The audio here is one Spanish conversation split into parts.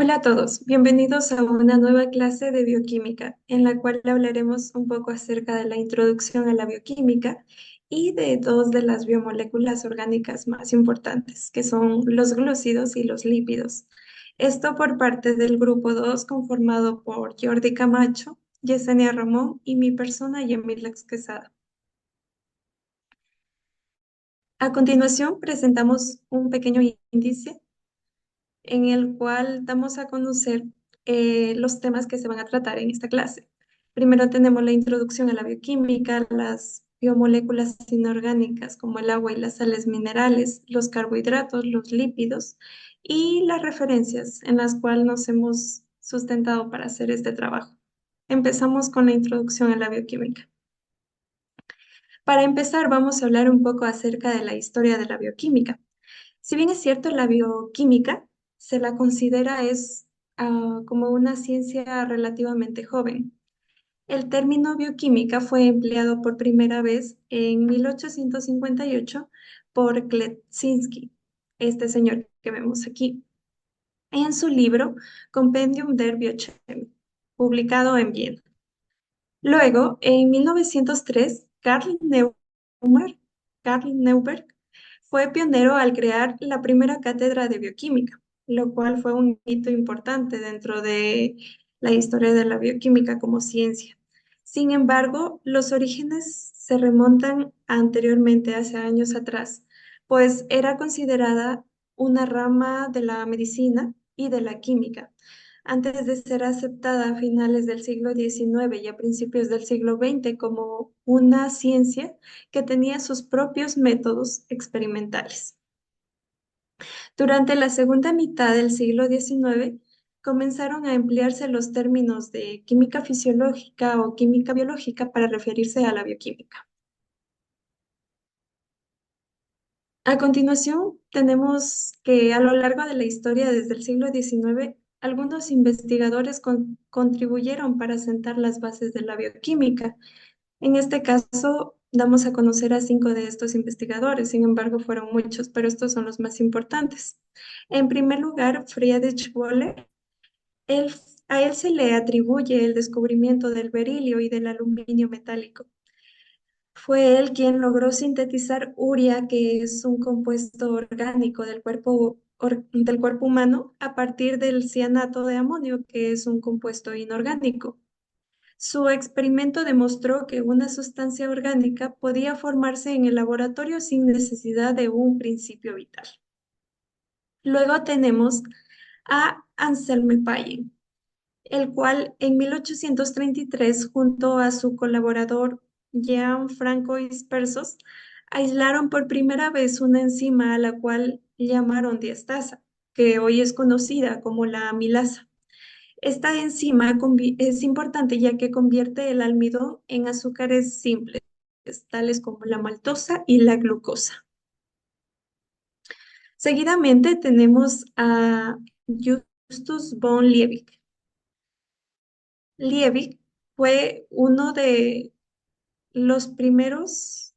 Hola a todos, bienvenidos a una nueva clase de bioquímica, en la cual hablaremos un poco acerca de la introducción a la bioquímica y de dos de las biomoléculas orgánicas más importantes, que son los glúcidos y los lípidos. Esto por parte del grupo 2, conformado por Jordi Camacho, Yesenia Ramón y mi persona, Yamilex Quesada. A continuación, presentamos un pequeño índice en el cual damos a conocer los temas que se van a tratar en esta clase. Primero tenemos la introducción a la bioquímica, las biomoléculas inorgánicas como el agua y las sales minerales, los carbohidratos, los lípidos y las referencias en las cuales nos hemos sustentado para hacer este trabajo. Empezamos con la introducción a la bioquímica. Para empezar, vamos a hablar un poco acerca de la historia de la bioquímica. Si bien es cierto, la bioquímica se la considera como una ciencia relativamente joven. El término bioquímica fue empleado por primera vez en 1858 por Kleczynski, este señor que vemos aquí, en su libro Compendium der Biochemie, publicado en Viena. Luego, en 1903, Karl Neuberg fue pionero al crear la primera cátedra de bioquímica, lo cual fue un hito importante dentro de la historia de la bioquímica como ciencia. Sin embargo, los orígenes se remontan anteriormente, hace años atrás, pues era considerada una rama de la medicina y de la química antes de ser aceptada a finales del siglo XIX y a principios del siglo XX como una ciencia que tenía sus propios métodos experimentales. Durante la segunda mitad del siglo XIX comenzaron a emplearse los términos de química fisiológica o química biológica para referirse a la bioquímica. A continuación, tenemos que a lo largo de la historia desde el siglo XIX, algunos investigadores contribuyeron para sentar las bases de la bioquímica. En este caso, damos a conocer a 5 de estos investigadores, sin embargo, fueron muchos, pero estos son los más importantes. En primer lugar, Friedrich Wöhler. Él- a él se le atribuye el descubrimiento del berilio y del aluminio metálico. Fue él quien logró sintetizar urea, que es un compuesto orgánico del cuerpo humano, a partir del cianato de amonio, que es un compuesto inorgánico. Su experimento demostró que una sustancia orgánica podía formarse en el laboratorio sin necesidad de un principio vital. Luego tenemos a Anselme Payen, el cual en 1833, junto a su colaborador Gianfranco Dispersos, aislaron por primera vez una enzima a la cual llamaron diastasa, que hoy es conocida como la amilasa. Esta enzima es importante ya que convierte el almidón en azúcares simples, tales como la maltosa y la glucosa. Seguidamente tenemos a Justus von Liebig. Liebig fue uno de los primeros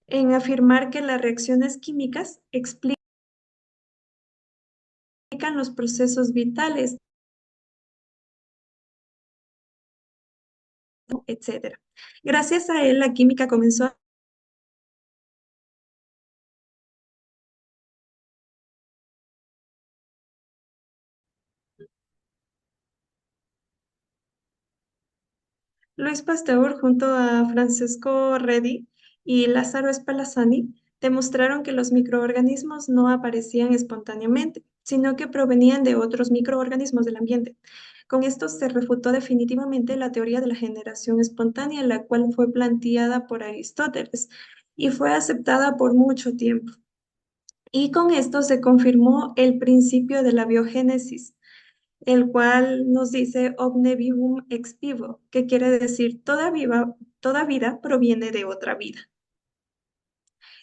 en afirmar que las reacciones químicas explican los procesos vitales, etcétera. Gracias a él, la química comenzó a... Luis Pasteur, junto a Francesco Redi y Lázaro Spallanzani, demostraron que los microorganismos no aparecían espontáneamente, sino que provenían de otros microorganismos del ambiente. Con esto se refutó definitivamente la teoría de la generación espontánea, la cual fue planteada por Aristóteles y fue aceptada por mucho tiempo. Y con esto se confirmó el principio de la biogénesis, el cual nos dice omne vivum ex vivo, que quiere decir toda vida proviene de otra vida.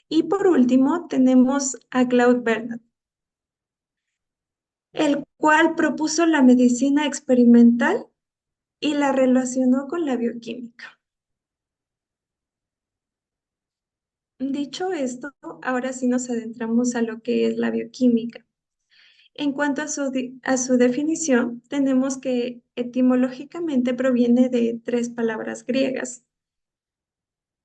Y por último tenemos a Claude Bernard, el cual propuso la medicina experimental y la relacionó con la bioquímica. Dicho esto, ahora sí nos adentramos a lo que es la bioquímica. En cuanto a a su definición, tenemos que etimológicamente proviene de tres palabras griegas: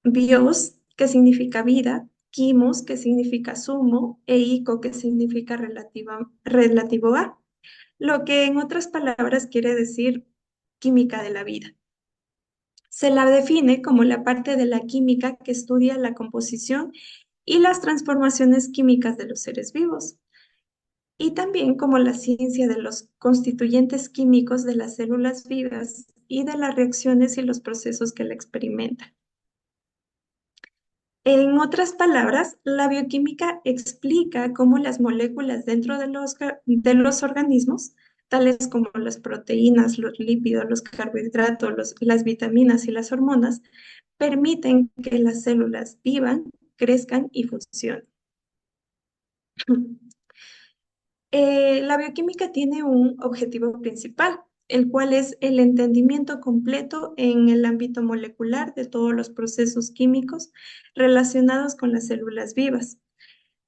bios, que significa vida; quimos, que significa sumo; e ico, que significa relativo a, lo que en otras palabras quiere decir química de la vida. Se la define como la parte de la química que estudia la composición y las transformaciones químicas de los seres vivos, y también como la ciencia de los constituyentes químicos de las células vivas y de las reacciones y los procesos que la experimentan. En otras palabras, la bioquímica explica cómo las moléculas dentro de de los organismos, tales como las proteínas, los lípidos, los carbohidratos, las vitaminas y las hormonas, permiten que las células vivan, crezcan y funcionen. La bioquímica tiene un objetivo principal, el cual es el entendimiento completo en el ámbito molecular de todos los procesos químicos relacionados con las células vivas.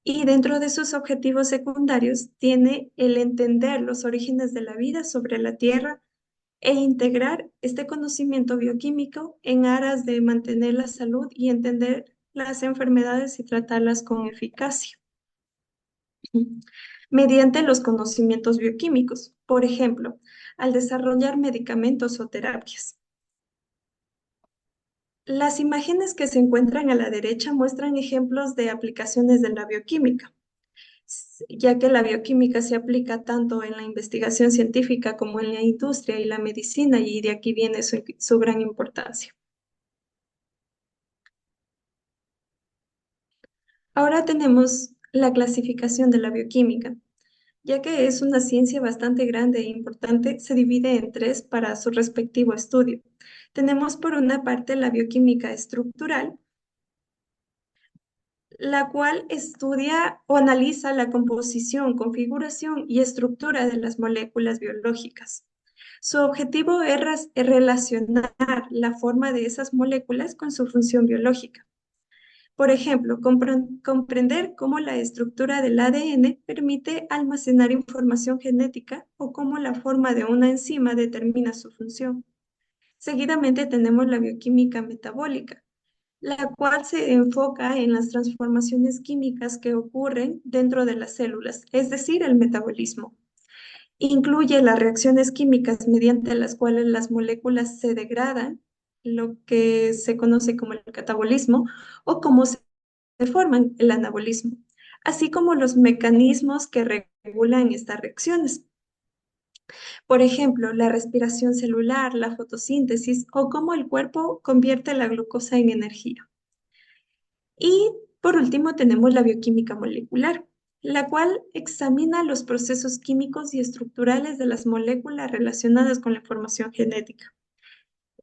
Y dentro de sus objetivos secundarios tiene el entender los orígenes de la vida sobre la Tierra e integrar este conocimiento bioquímico en aras de mantener la salud y entender las enfermedades y tratarlas con eficacia mediante los conocimientos bioquímicos, por ejemplo, al desarrollar medicamentos o terapias. Las imágenes que se encuentran a la derecha muestran ejemplos de aplicaciones de la bioquímica, ya que la bioquímica se aplica tanto en la investigación científica como en la industria y la medicina, y de aquí viene su gran importancia. Ahora tenemos la clasificación de la bioquímica. Ya que es una ciencia bastante grande e importante, se divide en tres para su respectivo estudio. Tenemos por una parte la bioquímica estructural, la cual estudia o analiza la composición, configuración y estructura de las moléculas biológicas. Su objetivo es relacionar la forma de esas moléculas con su función biológica. Por ejemplo, comprender cómo la estructura del ADN permite almacenar información genética o cómo la forma de una enzima determina su función. Seguidamente tenemos la bioquímica metabólica, la cual se enfoca en las transformaciones químicas que ocurren dentro de las células, es decir, el metabolismo. Incluye las reacciones químicas mediante las cuales las moléculas se degradan, lo que se conoce como el catabolismo, o cómo se forman el anabolismo, así como los mecanismos que regulan estas reacciones. Por ejemplo, la respiración celular, la fotosíntesis o cómo el cuerpo convierte la glucosa en energía. Y por último tenemos la bioquímica molecular, la cual examina los procesos químicos y estructurales de las moléculas relacionadas con la información genética.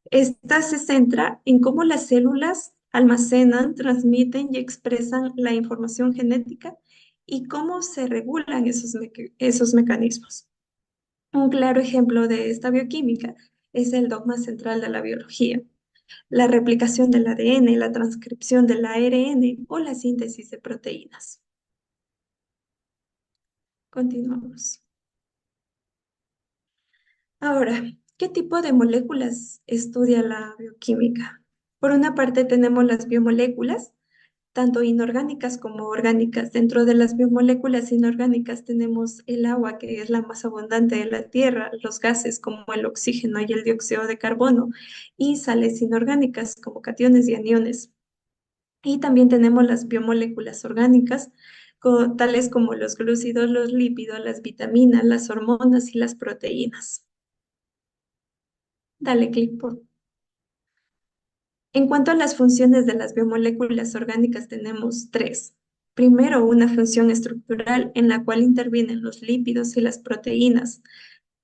Esta se centra en cómo las células almacenan, transmiten y expresan la información genética y cómo se regulan esos mecanismos. Un claro ejemplo de esta bioquímica es el dogma central de la biología: la replicación del ADN, la transcripción del ARN o la síntesis de proteínas. Continuamos. Ahora, ¿qué tipo de moléculas estudia la bioquímica? Por una parte tenemos las biomoléculas, tanto inorgánicas como orgánicas. Dentro de las biomoléculas inorgánicas tenemos el agua, que es la más abundante de la Tierra; los gases como el oxígeno y el dióxido de carbono; y sales inorgánicas como cationes y aniones. Y también tenemos las biomoléculas orgánicas, tales como los glúcidos, los lípidos, las vitaminas, las hormonas y las proteínas. Dale clic por. En cuanto a las funciones de las biomoléculas orgánicas, tenemos tres. Primero, una función estructural en la cual intervienen los lípidos y las proteínas.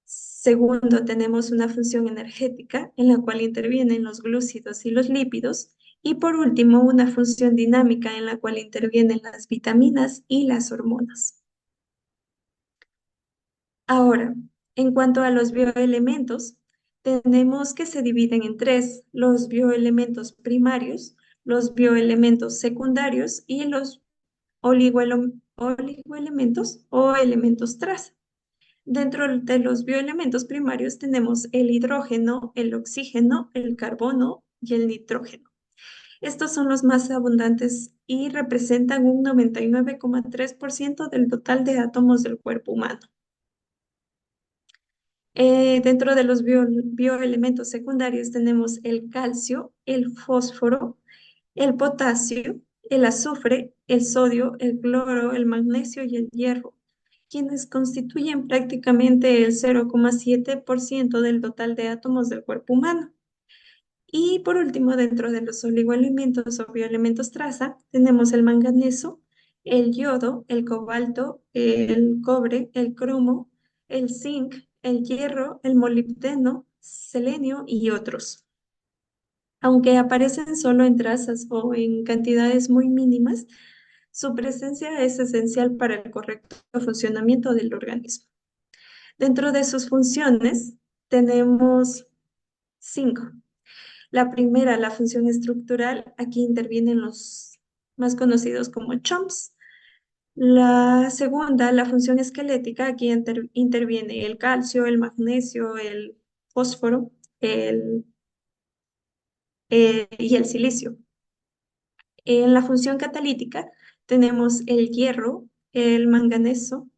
Segundo, tenemos una función energética en la cual intervienen los glúcidos y los lípidos. Y por último, una función dinámica en la cual intervienen las vitaminas y las hormonas. Ahora, en cuanto a los bioelementos, tenemos que se dividen en tres: los bioelementos primarios, los bioelementos secundarios y los oligoelementos o elementos traza. Dentro de los bioelementos primarios tenemos el hidrógeno, el oxígeno, el carbono y el nitrógeno. Estos son los más abundantes y representan un 99,3% del total de átomos del cuerpo humano. Dentro de los bioelementos secundarios tenemos el calcio, el fósforo, el potasio, el azufre, el sodio, el cloro, el magnesio y el hierro, quienes constituyen prácticamente el 0,7% del total de átomos del cuerpo humano. Y por último, dentro de los oligoelementos o bioelementos traza, tenemos el manganeso, el yodo, el cobalto, el cobre, el cromo, el zinc, el hierro, el molibdeno, selenio y otros. Aunque aparecen solo en trazas o en cantidades muy mínimas, su presencia es esencial para el correcto funcionamiento del organismo. Dentro de sus funciones tenemos cinco. La primera, la función estructural, aquí intervienen los más conocidos como CHOMPs. La segunda, la función esquelética, aquí interviene el calcio, el magnesio, el fósforo el, y el silicio. En la función catalítica tenemos el hierro, el manganeso,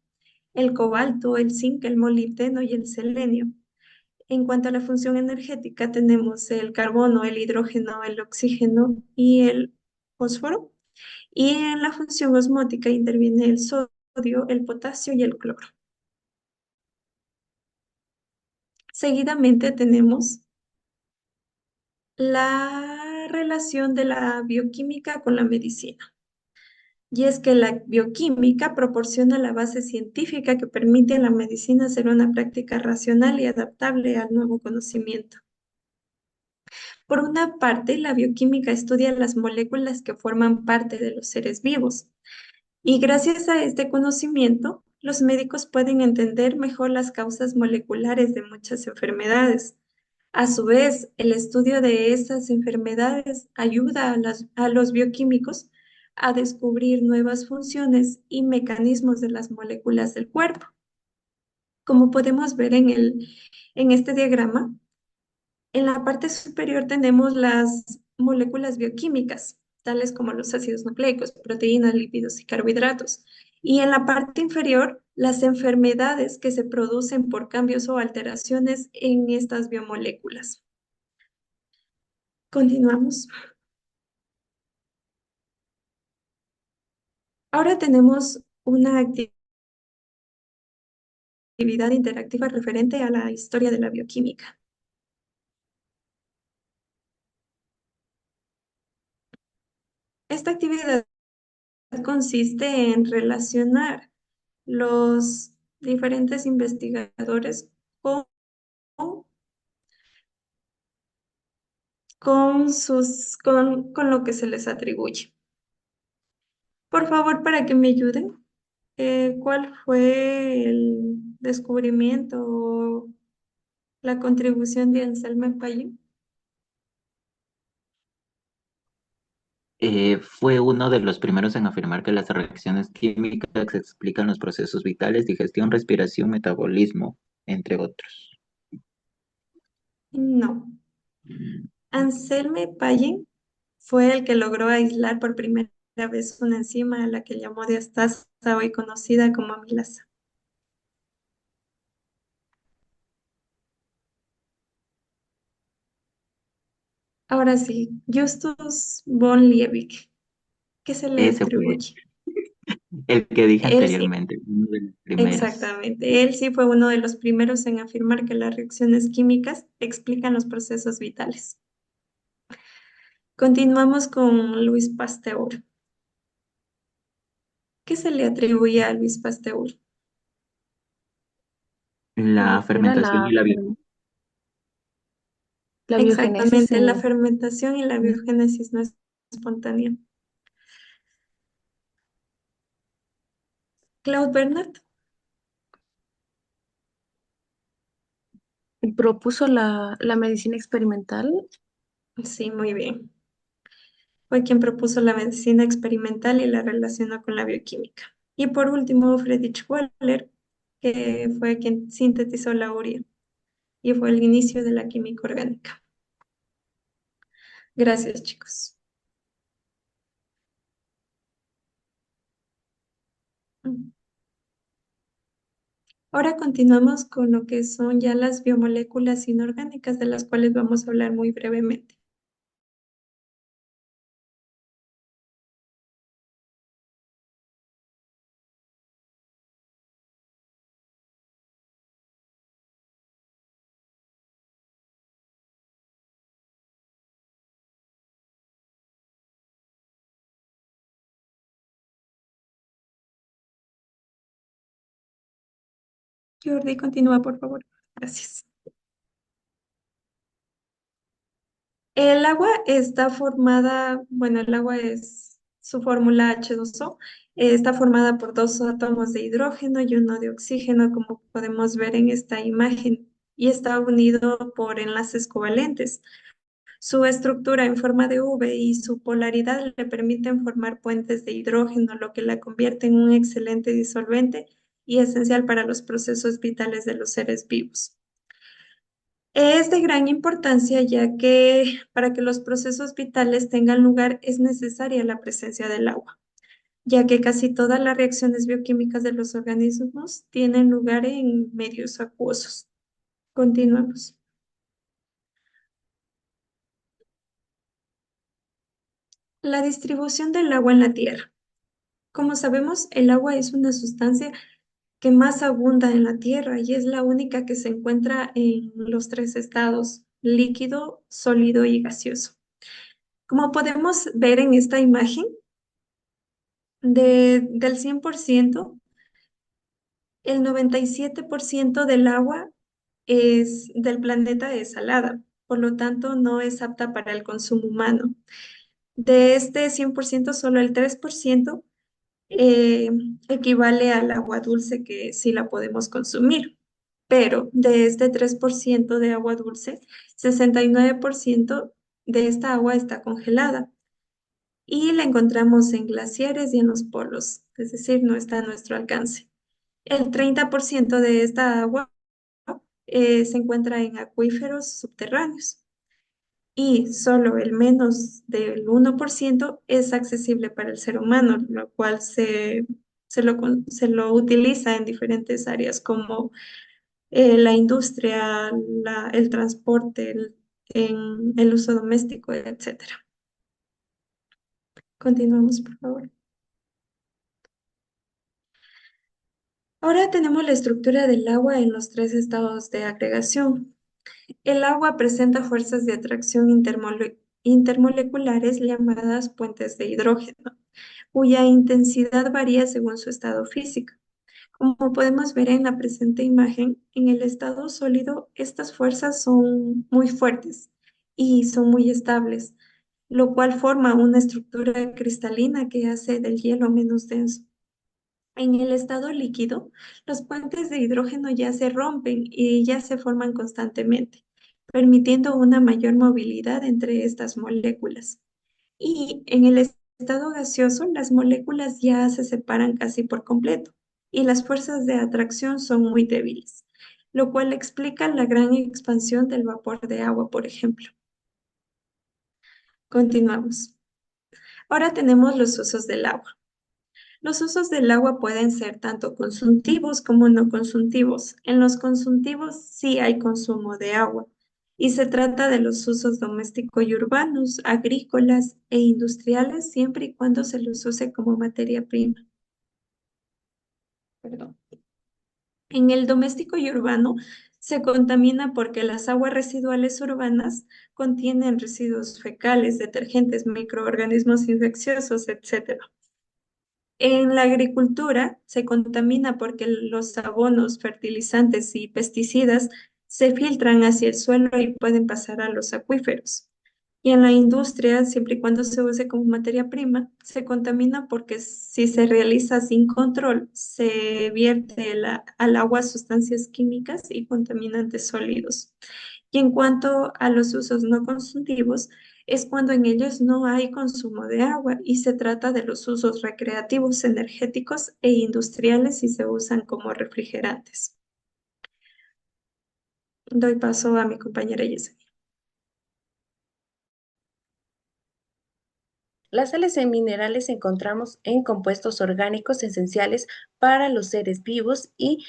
el cobalto, el zinc, el molibdeno y el selenio. En cuanto a la función energética, tenemos el carbono, el hidrógeno, el oxígeno y el fósforo. Y en la función osmótica interviene el sodio, el potasio y el cloro. Seguidamente tenemos la relación de la bioquímica con la medicina. Y es que la bioquímica proporciona la base científica que permite a la medicina ser una práctica racional y adaptable al nuevo conocimiento. Por una parte, la bioquímica estudia las moléculas que forman parte de los seres vivos. Y gracias a este conocimiento, los médicos pueden entender mejor las causas moleculares de muchas enfermedades. A su vez, el estudio de esas enfermedades ayuda a los bioquímicos a descubrir nuevas funciones y mecanismos de las moléculas del cuerpo. Como podemos ver en este diagrama, en la parte superior tenemos las moléculas bioquímicas, tales como los ácidos nucleicos, proteínas, lípidos y carbohidratos. Y en la parte inferior, las enfermedades que se producen por cambios o alteraciones en estas biomoléculas. Continuamos. Ahora tenemos una actividad interactiva referente a la historia de la bioquímica. Esta actividad consiste en relacionar los diferentes investigadores con, con lo que se les atribuye. Por favor, para que me ayuden, ¿cuál fue el descubrimiento o la contribución de Anselme Payet? Fue uno de los primeros en afirmar que las reacciones químicas explican los procesos vitales, digestión, respiración, metabolismo, entre otros. No. Anselme Payet fue el que logró aislar por primera vez una enzima a la que llamó diastasa, hoy conocida como amilasa. Ahora sí, Justus von Liebig, ¿qué se le Ese fue atribuye? el que dije Él sí, anteriormente, uno de los primeros. exactamente. Él sí fue uno de los primeros en afirmar que las reacciones químicas explican los procesos vitales. Continuamos con Luis Pasteur. ¿Qué se le atribuye a Luis Pasteur? La Era fermentación y la vida. la biogénesis Exactamente, la en... fermentación y la biogénesis no es espontánea. Claude Bernard, propuso la medicina experimental. sí, muy bien. Fue quien propuso la medicina experimental y la relacionó con la bioquímica. Y por último, Friedrich Wöhler. que fue quien sintetizó la urea y fue el inicio de la química orgánica. Gracias, chicos. Ahora continuamos con lo que son ya las biomoléculas inorgánicas, de las cuales vamos a hablar muy brevemente. Jordi, continúa, por favor. Gracias. El agua está formada, bueno, el agua es su fórmula H2O, está formada por dos átomos de hidrógeno y uno de oxígeno, como podemos ver en esta imagen, y está unido por enlaces covalentes. Su estructura en forma de V y su polaridad le permiten formar puentes de hidrógeno, lo que la convierte en un excelente disolvente y esencial para los procesos vitales de los seres vivos. Es de gran importancia ya que para que los procesos vitales tengan lugar es necesaria la presencia del agua, ya que casi todas las reacciones bioquímicas de los organismos tienen lugar en medios acuosos. Continuamos. La distribución del agua en la Tierra. Como sabemos, el agua es una sustancia que más abunda en la Tierra y es la única que se encuentra en los tres estados, líquido, sólido y gaseoso. Como podemos ver en esta imagen, del 100%, el 97% del agua del planeta es salada, por lo tanto no es apta para el consumo humano. De este 100%, solo el 3% eh, equivale al agua dulce que sí la podemos consumir. Pero de este 3% de agua dulce, 69% de esta agua está congelada y la encontramos en glaciares y en los polos, es decir, no está a nuestro alcance. El 30% de esta agua se encuentra en acuíferos subterráneos y solo el menos del 1% es accesible para el ser humano, lo cual se lo utiliza en diferentes áreas como la industria, el transporte, en el uso doméstico, etcétera. Continuamos, por favor. Ahora tenemos la estructura del agua en los tres estados de agregación. El agua presenta fuerzas de atracción intermoleculares llamadas puentes de hidrógeno, cuya intensidad varía según su estado físico. Como podemos ver en la presente imagen, en el estado sólido estas fuerzas son muy fuertes y son muy estables, lo cual forma una estructura cristalina que hace del hielo menos denso. En el estado líquido, los puentes de hidrógeno ya se rompen y ya se forman constantemente, permitiendo una mayor movilidad entre estas moléculas. Y en el estado gaseoso, las moléculas ya se separan casi por completo y las fuerzas de atracción son muy débiles, lo cual explica la gran expansión del vapor de agua, por ejemplo. Continuamos. Ahora tenemos los usos del agua. Los usos del agua pueden ser tanto consultivos como no consultivos. En los consultivos sí hay consumo de agua y se trata de los usos domésticos y urbanos, agrícolas e industriales siempre y cuando se los use como materia prima. Perdón. En el doméstico y urbano se contamina porque las aguas residuales urbanas contienen residuos fecales, detergentes, microorganismos infecciosos, etc. En la agricultura se contamina porque los abonos, fertilizantes y pesticidas se filtran hacia el suelo y pueden pasar a los acuíferos. Y en la industria, siempre y cuando se use como materia prima, se contamina porque si se realiza sin control, se vierte al agua sustancias químicas y contaminantes sólidos. Y en cuanto a los usos no consultivos, Es cuando en ellos no hay consumo de agua y se trata de los usos recreativos, energéticos e industriales y se usan como refrigerantes. Doy paso a mi compañera Yesenia. Las sales en minerales encontramos en compuestos orgánicos esenciales para los seres vivos y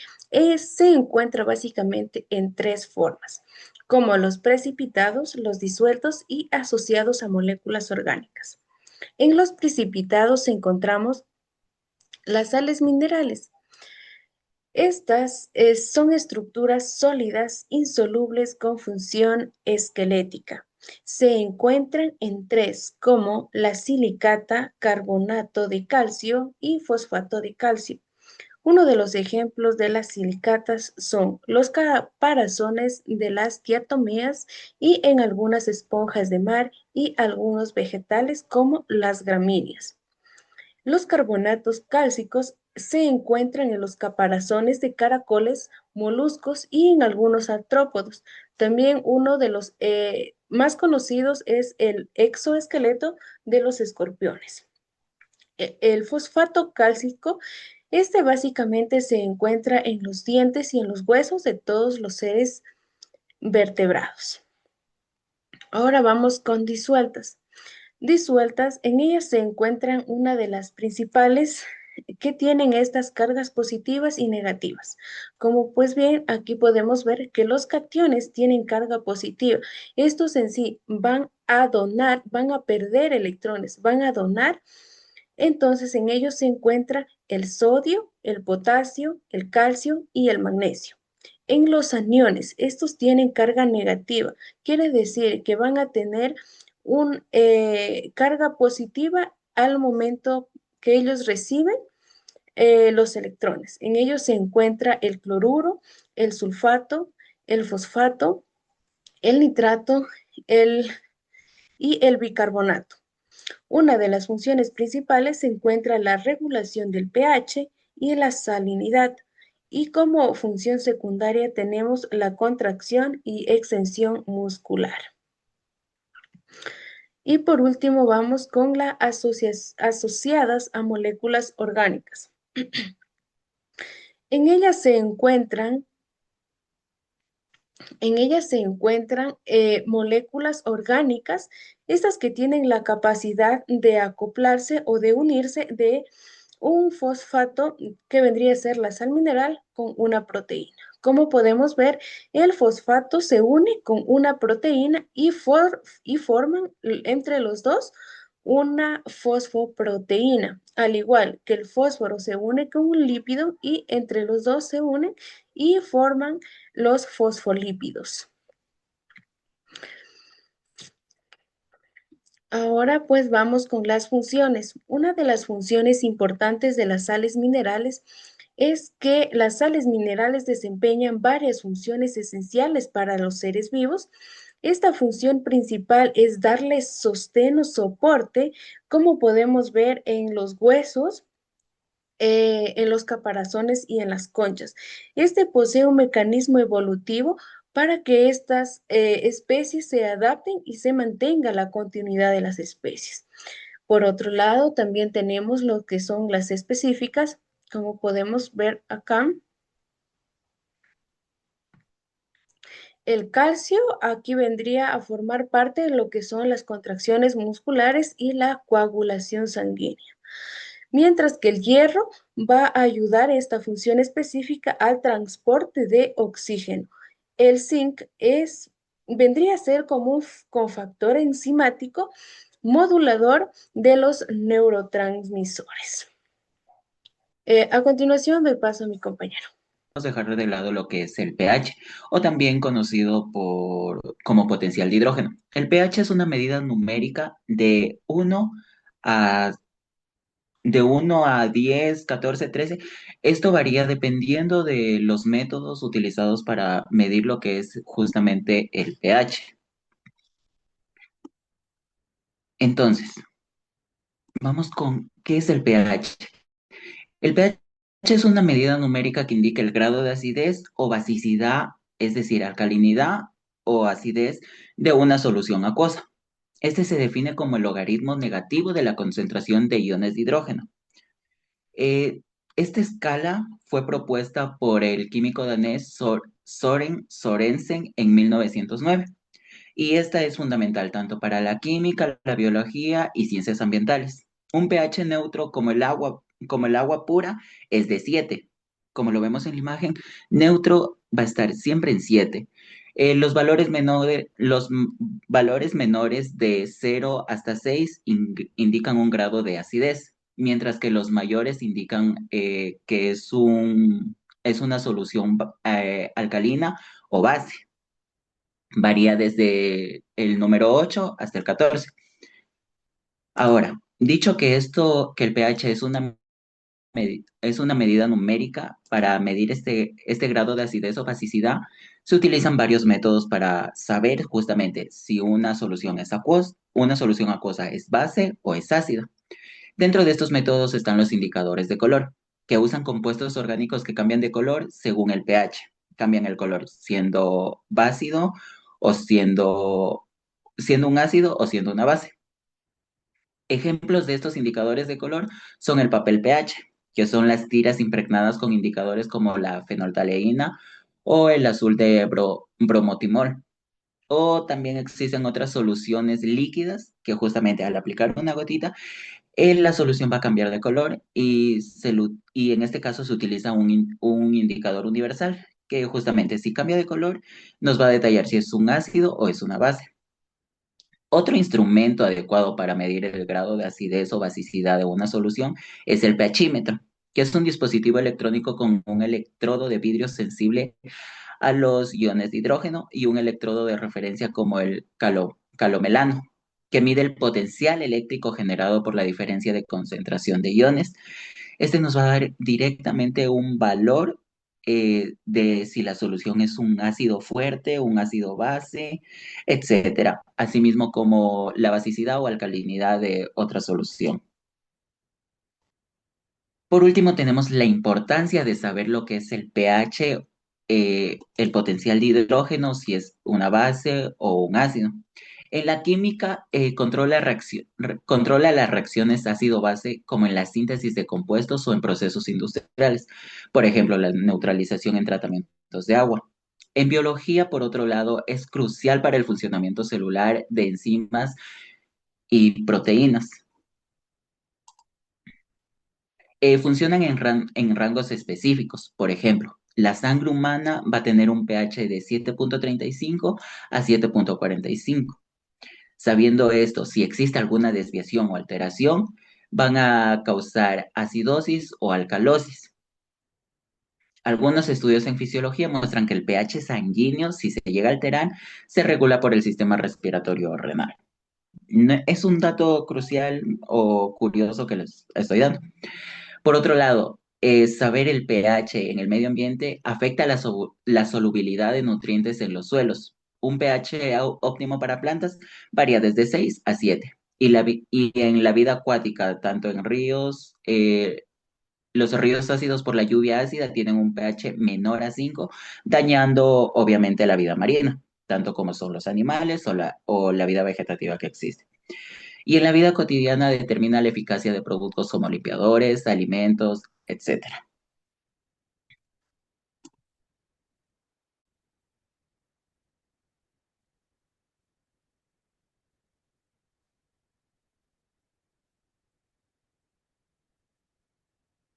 se encuentra básicamente en tres formas, como los precipitados, los disueltos y asociados a moléculas orgánicas. En los precipitados encontramos las sales minerales. Estas son estructuras sólidas, insolubles con función esquelética. Se encuentran en tres, como la silicata, carbonato de calcio y fosfato de calcio. Uno de los ejemplos de las silicatas son los caparazones de las diatomeas y en algunas esponjas de mar y algunos vegetales como las gramíneas. Los carbonatos cálcicos se encuentran en los caparazones de caracoles, moluscos y en algunos artrópodos. También uno de los más conocidos es el exoesqueleto de los escorpiones. El fosfato cálcico, este básicamente se encuentra en los dientes y en los huesos de todos los seres vertebrados. Ahora vamos con disueltas. Disueltas, en ellas se encuentran una de las principales que tienen estas cargas positivas y negativas. Como pues bien, aquí podemos ver que los cationes tienen carga positiva. Estos en sí van a donar, van a perder electrones, van a donar. Entonces en ellos se encuentra el sodio, el potasio, el calcio y el magnesio. En los aniones, estos tienen carga negativa, quiere decir que van a tener una carga positiva al momento que ellos reciben los electrones. En ellos se encuentra el cloruro, el sulfato, el fosfato, el nitrato y el bicarbonato. Una de las funciones principales se encuentra la regulación del pH y la salinidad. Y como función secundaria tenemos la contracción y extensión muscular. Y por último vamos con las asociadas a moléculas orgánicas. En ellas se encuentran moléculas orgánicas, estas que tienen la capacidad de acoplarse o de unirse de un fosfato que vendría a ser la sal mineral con una proteína. Como podemos ver, el fosfato se une con una proteína y forman entre los dos una fosfoproteína, al igual que el fósforo se une con un lípido y entre los dos se unen y forman los fosfolípidos. Ahora pues vamos con las funciones. Una de las funciones importantes de las sales minerales es que las sales minerales desempeñan varias funciones esenciales para los seres vivos. Esta función principal es darles sostén o soporte, como podemos ver en los huesos, en los caparazones y en las conchas. Este posee un mecanismo evolutivo para que estas especies se adapten y se mantenga la continuidad de las especies. Por otro lado, también tenemos lo que son las específicas, como podemos ver acá. El calcio aquí vendría a formar parte de lo que son las contracciones musculares y la coagulación sanguínea. Mientras que el hierro va a ayudar a esta función específica al transporte de oxígeno. El zinc vendría a ser como un cofactor enzimático modulador de los neurotransmisores. A continuación doy paso a mi compañero. Dejar de lado lo que es el pH, o también conocido como potencial de hidrógeno. El pH es una medida numérica a, de 1 a 10, 14, 13. Esto varía dependiendo de los métodos utilizados para medir lo que es justamente el pH. Entonces, vamos con ¿qué es el pH? El pH es una medida numérica que indica el grado de acidez o basicidad, es decir, alcalinidad o acidez de una solución acuosa. Este se define como el logaritmo negativo de la concentración de iones de hidrógeno. Eh, Esta escala fue propuesta por el químico danés Soren Sorensen en 1909 y esta es fundamental tanto para la química, la biología y ciencias ambientales. Un pH neutro como el agua pura es de 7. Como lo vemos en la imagen, neutro va a estar siempre en 7. Valores menores de 0 hasta 6 indican un grado de acidez, mientras que los mayores indican que es una solución alcalina o base. Varía desde el número 8 hasta el 14. Ahora, dicho que el pH es una medida numérica para medir este grado de acidez o basicidad, se utilizan varios métodos para saber justamente si una solución acuosa es base o es ácida. Dentro de estos métodos están los indicadores de color, que usan compuestos orgánicos que cambian de color según el pH. Cambian el color siendo básido o siendo un ácido o siendo una base. Ejemplos de estos indicadores de color son el papel pH, que son las tiras impregnadas con indicadores como la fenolftaleína o el azul de bromotimol. O también existen otras soluciones líquidas que justamente al aplicar una gotita, la solución va a cambiar de color y en este caso se utiliza un indicador universal que justamente si cambia de color nos va a detallar si es un ácido o es una base. Otro instrumento adecuado para medir el grado de acidez o basicidad de una solución es el pHímetro, que es un dispositivo electrónico con un electrodo de vidrio sensible a los iones de hidrógeno y un electrodo de referencia como el calomelano, que mide el potencial eléctrico generado por la diferencia de concentración de iones. Este nos va a dar directamente un valor de si la solución es un ácido fuerte, un ácido base, etcétera, asimismo como la basicidad o alcalinidad de otra solución. Por último, tenemos la importancia de saber lo que es el pH, el potencial de hidrógeno, si es una base o un ácido. En la química, controla las reacciones ácido-base como en la síntesis de compuestos o en procesos industriales. Por ejemplo, la neutralización en tratamientos de agua. En biología, por otro lado, es crucial para el funcionamiento celular de enzimas y proteínas. Funcionan en rangos específicos. Por ejemplo, la sangre humana va a tener un pH de 7.35 a 7.45. Sabiendo esto, si existe alguna desviación o alteración, van a causar acidosis o alcalosis. Algunos estudios en fisiología muestran que el pH sanguíneo, si se llega a alterar, se regula por el sistema respiratorio renal. Es un dato crucial o curioso que les estoy dando. Por otro lado, saber el pH en el medio ambiente afecta la solubilidad de nutrientes en los suelos. Un pH óptimo para plantas varía desde 6 a 7. Y en la vida acuática, tanto en ríos, los ríos ácidos por la lluvia ácida tienen un pH menor a 5, dañando obviamente la vida marina, tanto como son los animales o la vida vegetativa que existe. Y en la vida cotidiana determina la eficacia de productos como limpiadores, alimentos, etcétera.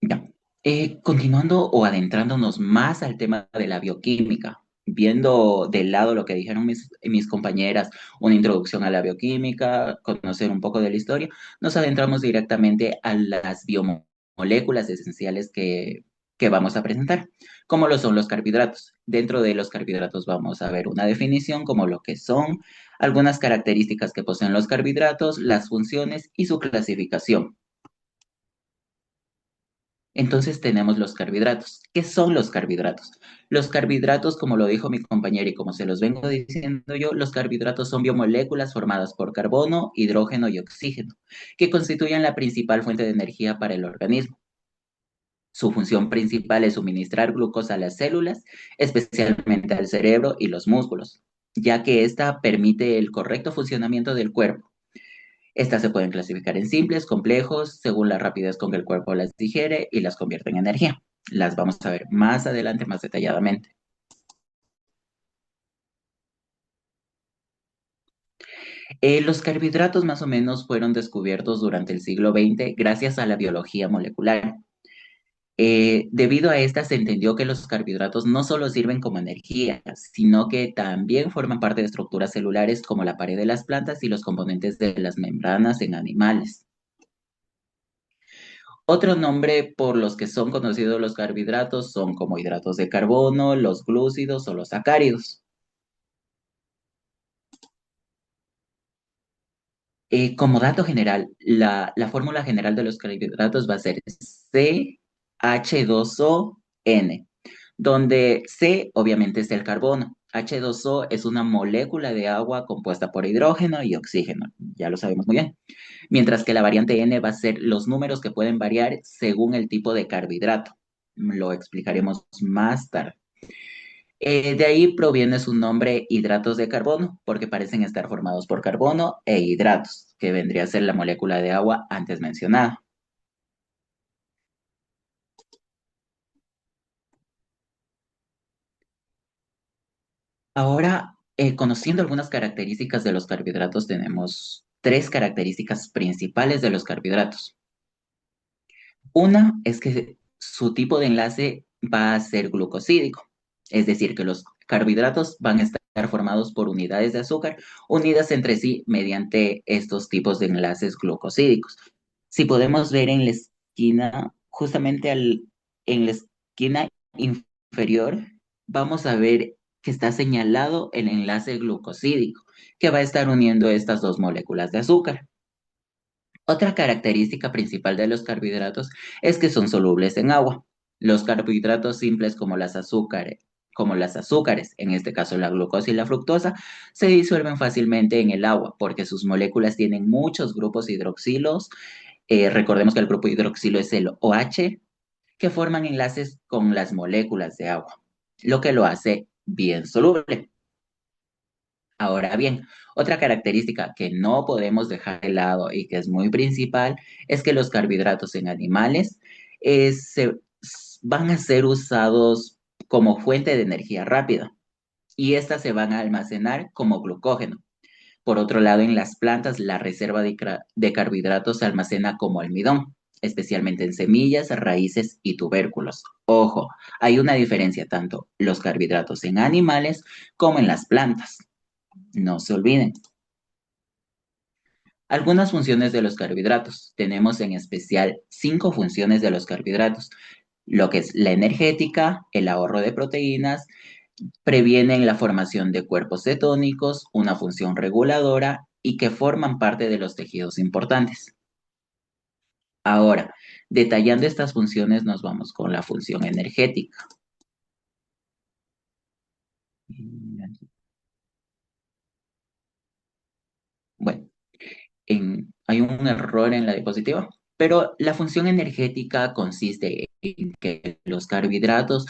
Ya. Continuando o adentrándonos más al tema de la bioquímica, viendo del lado lo que dijeron mis compañeras, una introducción a la bioquímica, conocer un poco de la historia, nos adentramos directamente a las biomoléculas esenciales que vamos a presentar, como lo son los carbohidratos. Dentro de los carbohidratos vamos a ver una definición como lo que son, algunas características que poseen los carbohidratos, las funciones y su clasificación. Entonces tenemos los carbohidratos. ¿Qué son los carbohidratos? Los carbohidratos, como lo dijo mi compañera y como se los vengo diciendo yo, los carbohidratos son biomoléculas formadas por carbono, hidrógeno y oxígeno, que constituyen la principal fuente de energía para el organismo. Su función principal es suministrar glucosa a las células, especialmente al cerebro y los músculos, ya que esta permite el correcto funcionamiento del cuerpo. Estas se pueden clasificar en simples, complejos, según la rapidez con que el cuerpo las digiere y las convierte en energía. Las vamos a ver más adelante, más detalladamente. Los carbohidratos más o menos fueron descubiertos durante el siglo XX gracias a la biología molecular. Debido a esta se entendió que los carbohidratos no solo sirven como energía, sino que también forman parte de estructuras celulares como la pared de las plantas y los componentes de las membranas en animales. Otro nombre por los que son conocidos los carbohidratos son como hidratos de carbono, los glúcidos o los sacáridos. Como dato general, la fórmula general de los carbohidratos va a ser CH2ON, donde C obviamente es el carbono. H2O es una molécula de agua compuesta por hidrógeno y oxígeno, ya lo sabemos muy bien. Mientras que la variante N va a ser los números que pueden variar según el tipo de carbohidrato. Lo explicaremos más tarde. De ahí proviene su nombre hidratos de carbono, porque parecen estar formados por carbono e hidratos, que vendría a ser la molécula de agua antes mencionada. Ahora, conociendo algunas características de los carbohidratos, tenemos tres características principales de los carbohidratos. Una es que su tipo de enlace va a ser glucosídico, es decir, que los carbohidratos van a estar formados por unidades de azúcar unidas entre sí mediante estos tipos de enlaces glucosídicos. Si podemos ver en la esquina, justamente en la esquina inferior, vamos a ver que está señalado el enlace glucosídico, que va a estar uniendo estas dos moléculas de azúcar. Otra característica principal de los carbohidratos es que son solubles en agua. Los carbohidratos simples como las azúcares, en este caso la glucosa y la fructosa, se disuelven fácilmente en el agua porque sus moléculas tienen muchos grupos hidroxilos. Recordemos que el grupo hidroxilo es el OH, que forman enlaces con las moléculas de agua, lo que lo hace bien soluble. Ahora bien, otra característica que no podemos dejar de lado y que es muy principal es que los carbohidratos en animales van a ser usados como fuente de energía rápida y estas se van a almacenar como glucógeno. Por otro lado, en las plantas la reserva de carbohidratos se almacena como almidón, especialmente en semillas, raíces y tubérculos. Ojo, hay una diferencia tanto los carbohidratos en animales como en las plantas. No se olviden. Algunas funciones de los carbohidratos. Tenemos en especial 5 funciones de los carbohidratos, lo que es la energética, el ahorro de proteínas, previenen la formación de cuerpos cetónicos, una función reguladora y que forman parte de los tejidos importantes. Ahora, detallando estas funciones, nos vamos con la función energética. Bueno, hay un error en la diapositiva, pero la función energética consiste en que los carbohidratos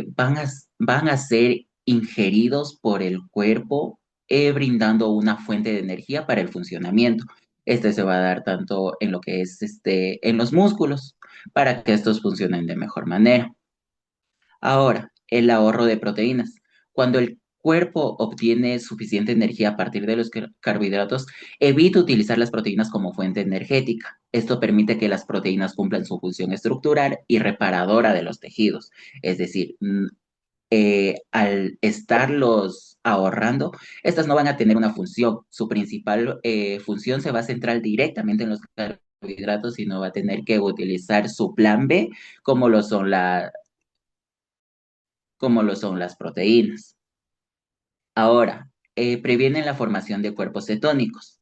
van a ser ingeridos por el cuerpo, brindando una fuente de energía para el funcionamiento. Este se va a dar tanto en lo que es en los músculos, para que estos funcionen de mejor manera. Ahora, el ahorro de proteínas. Cuando el cuerpo obtiene suficiente energía a partir de los carbohidratos, evita utilizar las proteínas como fuente energética. Esto permite que las proteínas cumplan su función estructural y reparadora de los tejidos. Es decir, al estarlos ahorrando, estas no van a tener una función. Su principal función se va a centrar directamente en los carbohidratos y no va a tener que utilizar su plan B como como lo son las proteínas. Ahora, previenen la formación de cuerpos cetónicos.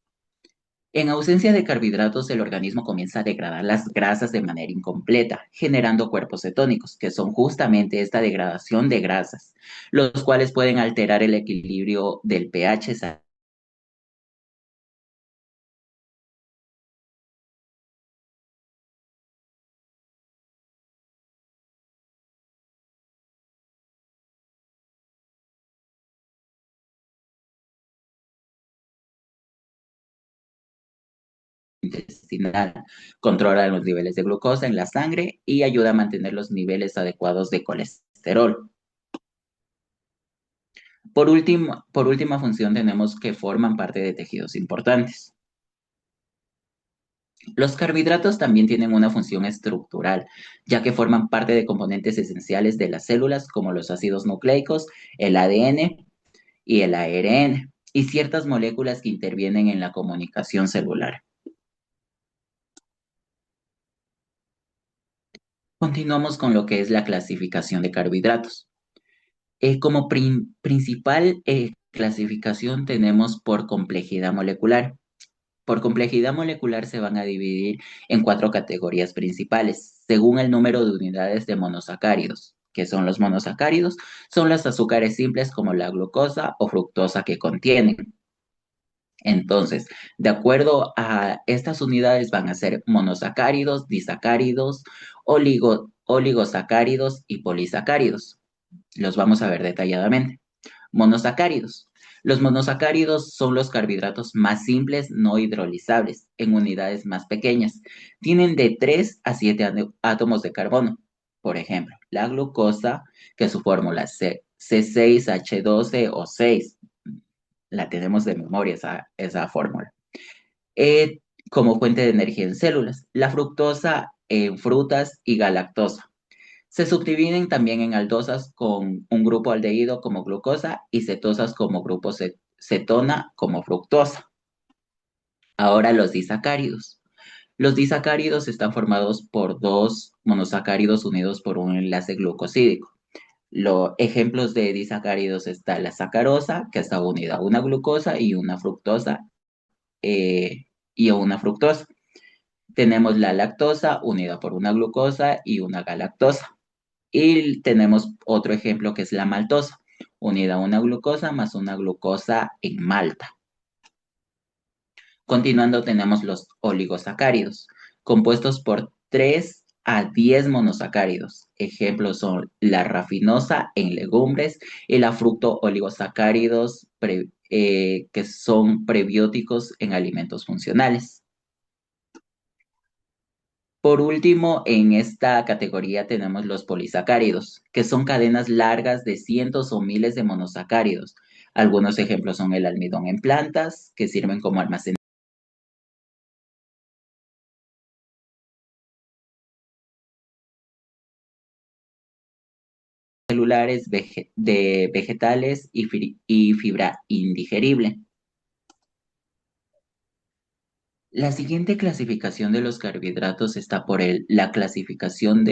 En ausencia de carbohidratos, el organismo comienza a degradar las grasas de manera incompleta, generando cuerpos cetónicos, que son justamente esta degradación de grasas, los cuales pueden alterar el equilibrio del pH intestinal, controla los niveles de glucosa en la sangre y ayuda a mantener los niveles adecuados de colesterol. Por última función tenemos que forman parte de tejidos importantes. Los carbohidratos también tienen una función estructural, ya que forman parte de componentes esenciales de las células como los ácidos nucleicos, el ADN y el ARN, y ciertas moléculas que intervienen en la comunicación celular. Continuamos con lo que es la clasificación de carbohidratos. Como principal clasificación tenemos por complejidad molecular. Por complejidad molecular se van a dividir en 4 categorías principales, según el número de unidades de monosacáridos. ¿Qué son los monosacáridos? Son los azúcares simples como la glucosa o fructosa que contienen. Entonces, de acuerdo a estas unidades van a ser monosacáridos, disacáridos, oligosacáridos y polisacáridos. Los vamos a ver detalladamente. Monosacáridos. Los monosacáridos son los carbohidratos más simples no hidrolizables en unidades más pequeñas. Tienen de 3 a 7 átomos de carbono. Por ejemplo, la glucosa, que su fórmula es C6H12O6. La tenemos de memoria esa fórmula. Como fuente de energía en células. La fructosa en frutas y galactosa. Se subdividen también en aldosas con un grupo aldehído como glucosa y cetosas como grupo cetona como fructosa. Ahora los disacáridos. Los disacáridos están formados por 2 monosacáridos unidos por un enlace glucosídico. Los ejemplos de disacáridos está la sacarosa, que está unida a una glucosa y una fructosa, Tenemos la lactosa unida por una glucosa y una galactosa. Y tenemos otro ejemplo que es la maltosa, unida a una glucosa más una glucosa en malta. Continuando tenemos los oligosacáridos, compuestos por 3 a 10 monosacáridos. Ejemplos son la rafinosa en legumbres y la fructooligosacáridos que son prebióticos en alimentos funcionales. Por último, en esta categoría tenemos los polisacáridos, que son cadenas largas de cientos o miles de monosacáridos. Algunos ejemplos son el almidón en plantas, que sirven como almacén celulares de vegetales y fibra indigerible. La siguiente clasificación de los carbohidratos está por la clasificación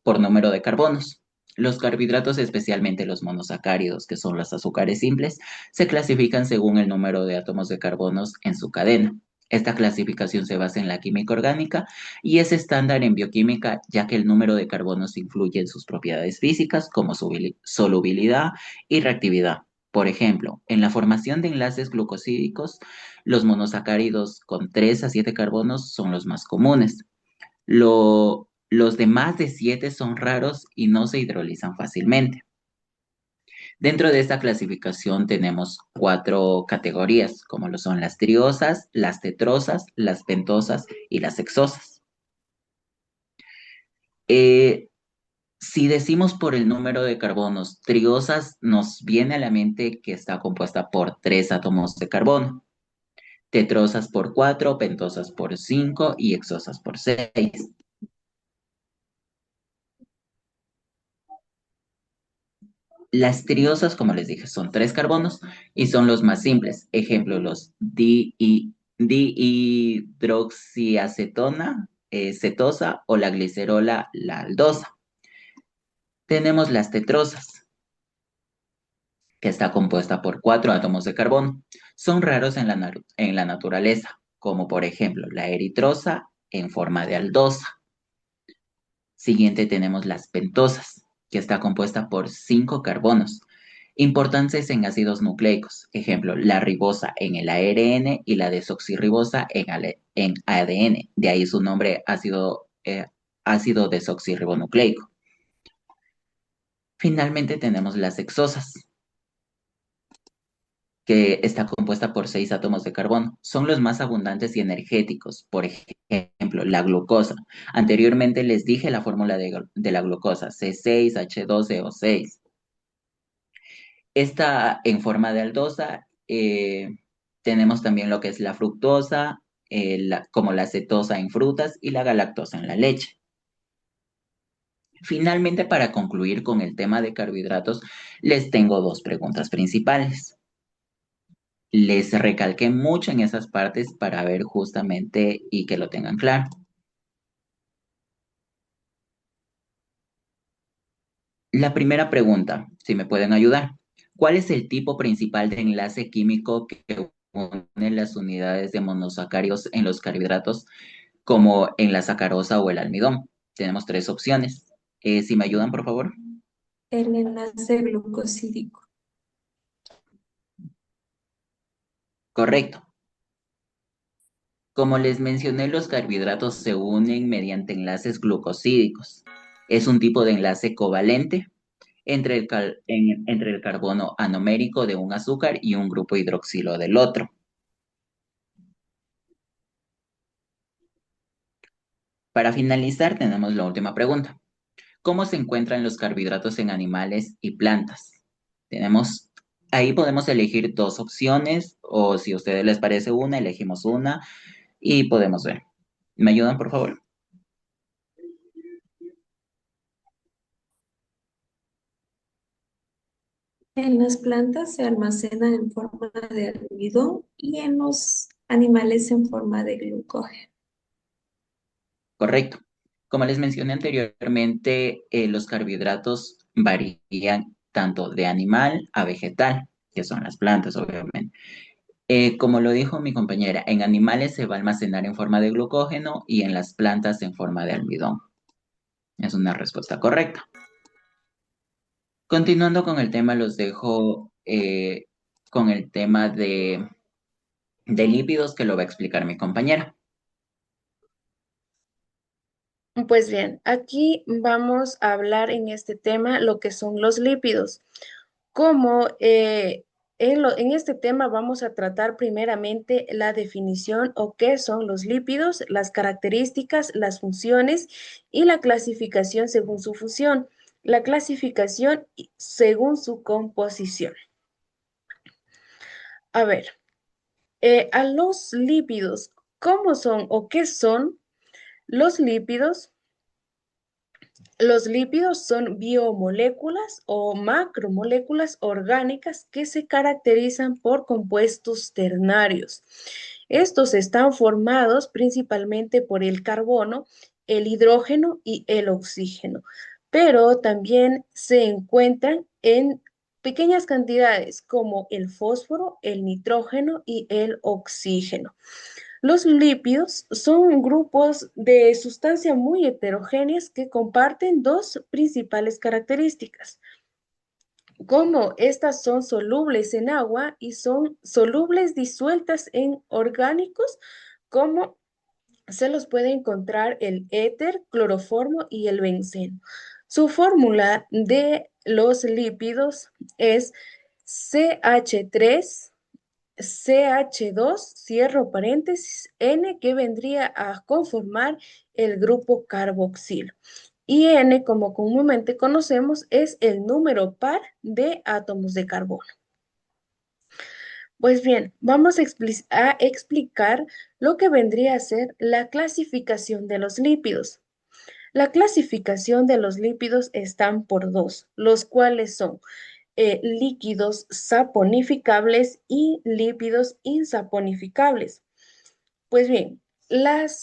por número de carbonos. Los carbohidratos, especialmente los monosacáridos, que son los azúcares simples, se clasifican según el número de átomos de carbonos en su cadena. Esta clasificación se basa en la química orgánica y es estándar en bioquímica, ya que el número de carbonos influye en sus propiedades físicas como solubilidad y reactividad. Por ejemplo, en la formación de enlaces glucosídicos, los monosacáridos con 3 a 7 carbonos son los más comunes. Los de más de 7 son raros y no se hidrolizan fácilmente. Dentro de esta clasificación tenemos 4 categorías, como lo son las triosas, las tetrosas, las pentosas y las hexosas. Si decimos por el número de carbonos, triosas nos viene a la mente que está compuesta por 3 átomos de carbono. Tetrosas por 4, pentosas por 5 y hexosas por 6. Las triosas, como les dije, son 3 carbonos y son los más simples. Ejemplo, los dihidroxiacetona, cetosa o la glicerola, la aldosa. Tenemos las tetrosas, que está compuesta por 4 átomos de carbono. Son raros en la naturaleza, como por ejemplo la eritrosa en forma de aldosa. Siguiente tenemos las pentosas, que está compuesta por 5 carbonos, importantes en ácidos nucleicos. Ejemplo, la ribosa en el ARN y la desoxirribosa en ADN. De ahí su nombre ácido desoxirribonucleico. Finalmente tenemos las hexosas, que está compuesta por 6 átomos de carbono. Son los más abundantes y energéticos. Por ejemplo, la glucosa. Anteriormente les dije la fórmula de la glucosa, C6H12O6. Esta en forma de aldosa. Tenemos también lo que es la fructosa, como la cetosa en frutas y la galactosa en la leche. Finalmente, para concluir con el tema de carbohidratos, les tengo dos preguntas principales. Les recalqué mucho en esas partes para ver justamente y que lo tengan claro. La primera pregunta, si me pueden ayudar. ¿Cuál es el tipo principal de enlace químico que une las unidades de monosacáridos en los carbohidratos, como en la sacarosa o el almidón? Tenemos tres opciones. Si me ayudan, por favor. El enlace glucosídico. Correcto. Como les mencioné, los carbohidratos se unen mediante enlaces glucosídicos. Es un tipo de enlace covalente entre el carbono anomérico de un azúcar y un grupo hidroxilo del otro. Para finalizar, tenemos la última pregunta. ¿Cómo se encuentran los carbohidratos en animales y plantas? Ahí podemos elegir dos opciones, o si a ustedes les parece una, elegimos una y podemos ver. ¿Me ayudan, por favor? En las plantas se almacenan en forma de almidón y en los animales en forma de glucógeno. Correcto. Como les mencioné anteriormente, los carbohidratos varían tanto de animal a vegetal, que son las plantas, obviamente. Como lo dijo mi compañera, en animales se va a almacenar en forma de glucógeno y en las plantas en forma de almidón. Es una respuesta correcta. Continuando con el tema, los dejo con el tema de lípidos que lo va a explicar mi compañera. Pues bien, aquí vamos a hablar en este tema lo que son los lípidos. Como en este tema vamos a tratar primeramente la definición o qué son los lípidos, las características, las funciones y la clasificación según su función, la clasificación según su composición. A ver, a los lípidos, ¿cómo son o qué son los lípidos? Los lípidos son biomoléculas o macromoléculas orgánicas que se caracterizan por compuestos ternarios. Estos están formados principalmente por el carbono, el hidrógeno y el oxígeno, pero también se encuentran en pequeñas cantidades como el fósforo, el nitrógeno y el oxígeno. Los lípidos son grupos de sustancias muy heterogéneas que comparten dos principales características. Como estas son solubles en agua y son solubles disueltas en orgánicos, como se los puede encontrar el éter, cloroformo y el benceno. Su fórmula de los lípidos es CH3 CH2, cierro paréntesis, N, que vendría a conformar el grupo carboxilo. Y N, como comúnmente conocemos, es el número par de átomos de carbono. Pues bien, vamos a explicar lo que vendría a ser la clasificación de los lípidos. La clasificación de los lípidos están por dos, los cuales son líquidos saponificables y lípidos insaponificables. Pues bien,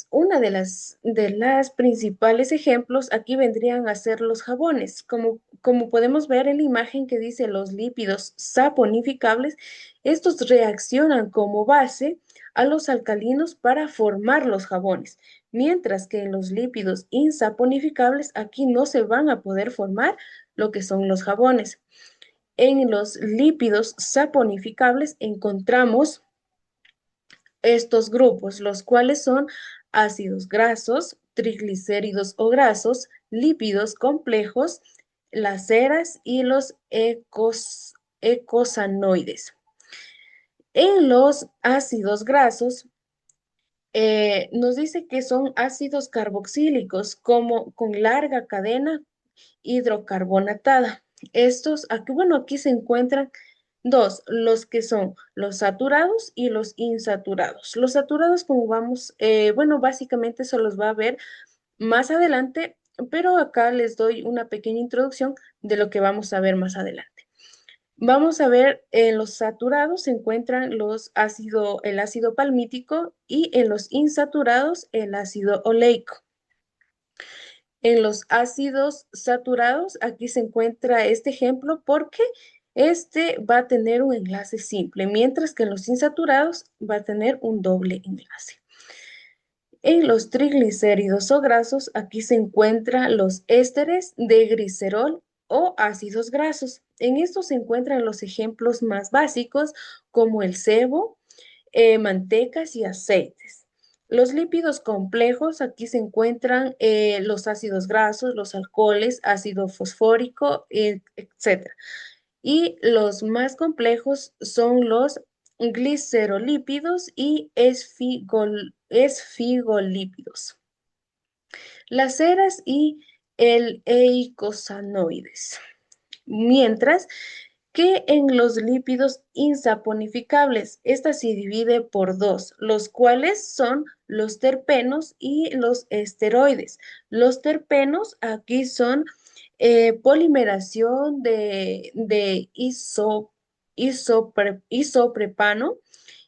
una de las principales ejemplos aquí vendrían a ser los jabones. Como podemos ver en la imagen que dice los lípidos saponificables, estos reaccionan como base a los alcalinos para formar los jabones, mientras que en los lípidos insaponificables aquí no se van a poder formar lo que son los jabones. En los lípidos saponificables encontramos estos grupos, los cuales son ácidos grasos, triglicéridos o grasos, lípidos complejos, las ceras y los ecosanoides. En los ácidos grasos, nos dice que son ácidos carboxílicos como con larga cadena hidrocarbonatada. Estos, aquí, bueno, aquí se encuentran dos, los que son los saturados y los insaturados. Los saturados, como vamos, bueno, básicamente se los va a ver más adelante, pero acá les doy una pequeña introducción de lo que vamos a ver más adelante. Vamos a ver, en los saturados se encuentran el ácido palmítico y en los insaturados el ácido oleico. En los ácidos saturados, aquí se encuentra este ejemplo porque este va a tener un enlace simple, mientras que en los insaturados va a tener un doble enlace. En los triglicéridos o grasos, aquí se encuentran los ésteres de glicerol o ácidos grasos. En estos se encuentran los ejemplos más básicos como el sebo, mantecas y aceites. Los lípidos complejos, aquí se encuentran los ácidos grasos, los alcoholes, ácido fosfórico, etc. Y los más complejos son los glicerolípidos y esfigolípidos. Las ceras y el eicosanoides. Mientras que en los lípidos insaponificables, esta se divide por dos, los cuales son los terpenos y los esteroides. Los terpenos aquí son polimeración de isoprepano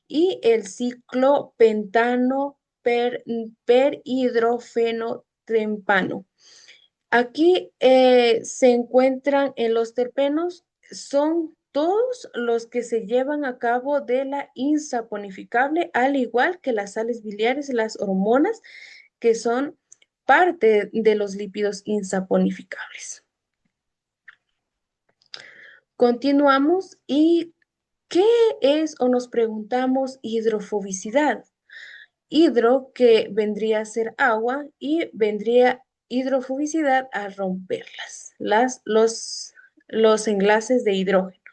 y el ciclo pentano per hidrofenotrempano. Aquí se encuentran en los terpenos, son todos los que se llevan a cabo de la insaponificable, al igual que las sales biliares, las hormonas, que son parte de los lípidos insaponificables. Continuamos y ¿qué es o nos preguntamos hidrofobicidad? Hidro, que vendría a ser agua, y vendría hidrofobicidad a romperlas, los enlaces de hidrógeno.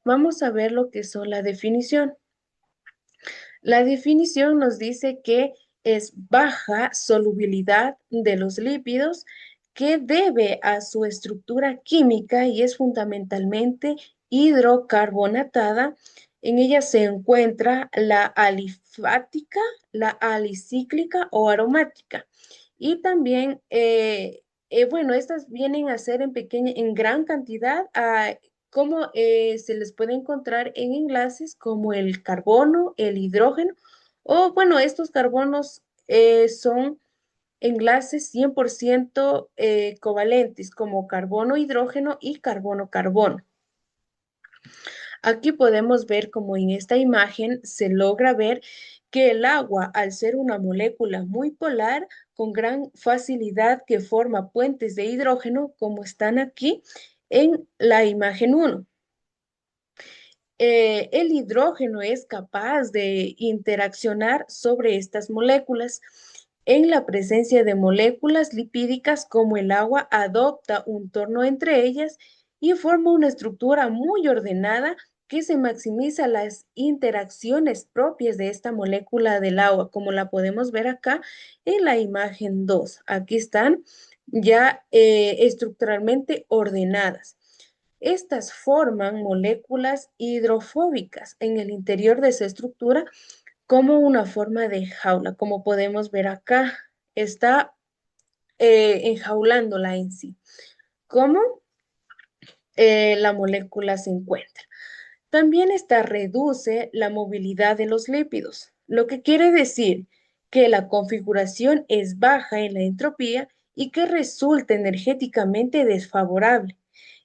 Vamos a ver lo que son la definición. La definición nos dice que es baja solubilidad de los lípidos que debe a su estructura química y es fundamentalmente hidrocarbonatada. En ella se encuentra la alifática, la alicíclica o aromática. Y también, bueno, estas vienen a ser en gran cantidad, como se les puede encontrar en enlaces como el carbono, el hidrógeno, o bueno, estos carbonos son enlaces 100% covalentes como carbono, hidrógeno y carbono, carbono. Aquí podemos ver como en esta imagen se logra ver que el agua, al ser una molécula muy polar, con gran facilidad que forma puentes de hidrógeno, como están aquí en la imagen 1. El hidrógeno es capaz de interaccionar sobre estas moléculas. En la presencia de moléculas lipídicas como el agua, adopta un torno entre ellas y forma una estructura muy ordenada que se maximiza las interacciones propias de esta molécula del agua, como la podemos ver acá en la imagen 2. Aquí están ya estructuralmente ordenadas. Estas forman moléculas hidrofóbicas en el interior de esa estructura como una forma de jaula. Como podemos ver acá, está enjaulándola en sí. ¿Cómo la molécula se encuentra? También esta reduce la movilidad de los lípidos, lo que quiere decir que la configuración es baja en la entropía y que resulta energéticamente desfavorable.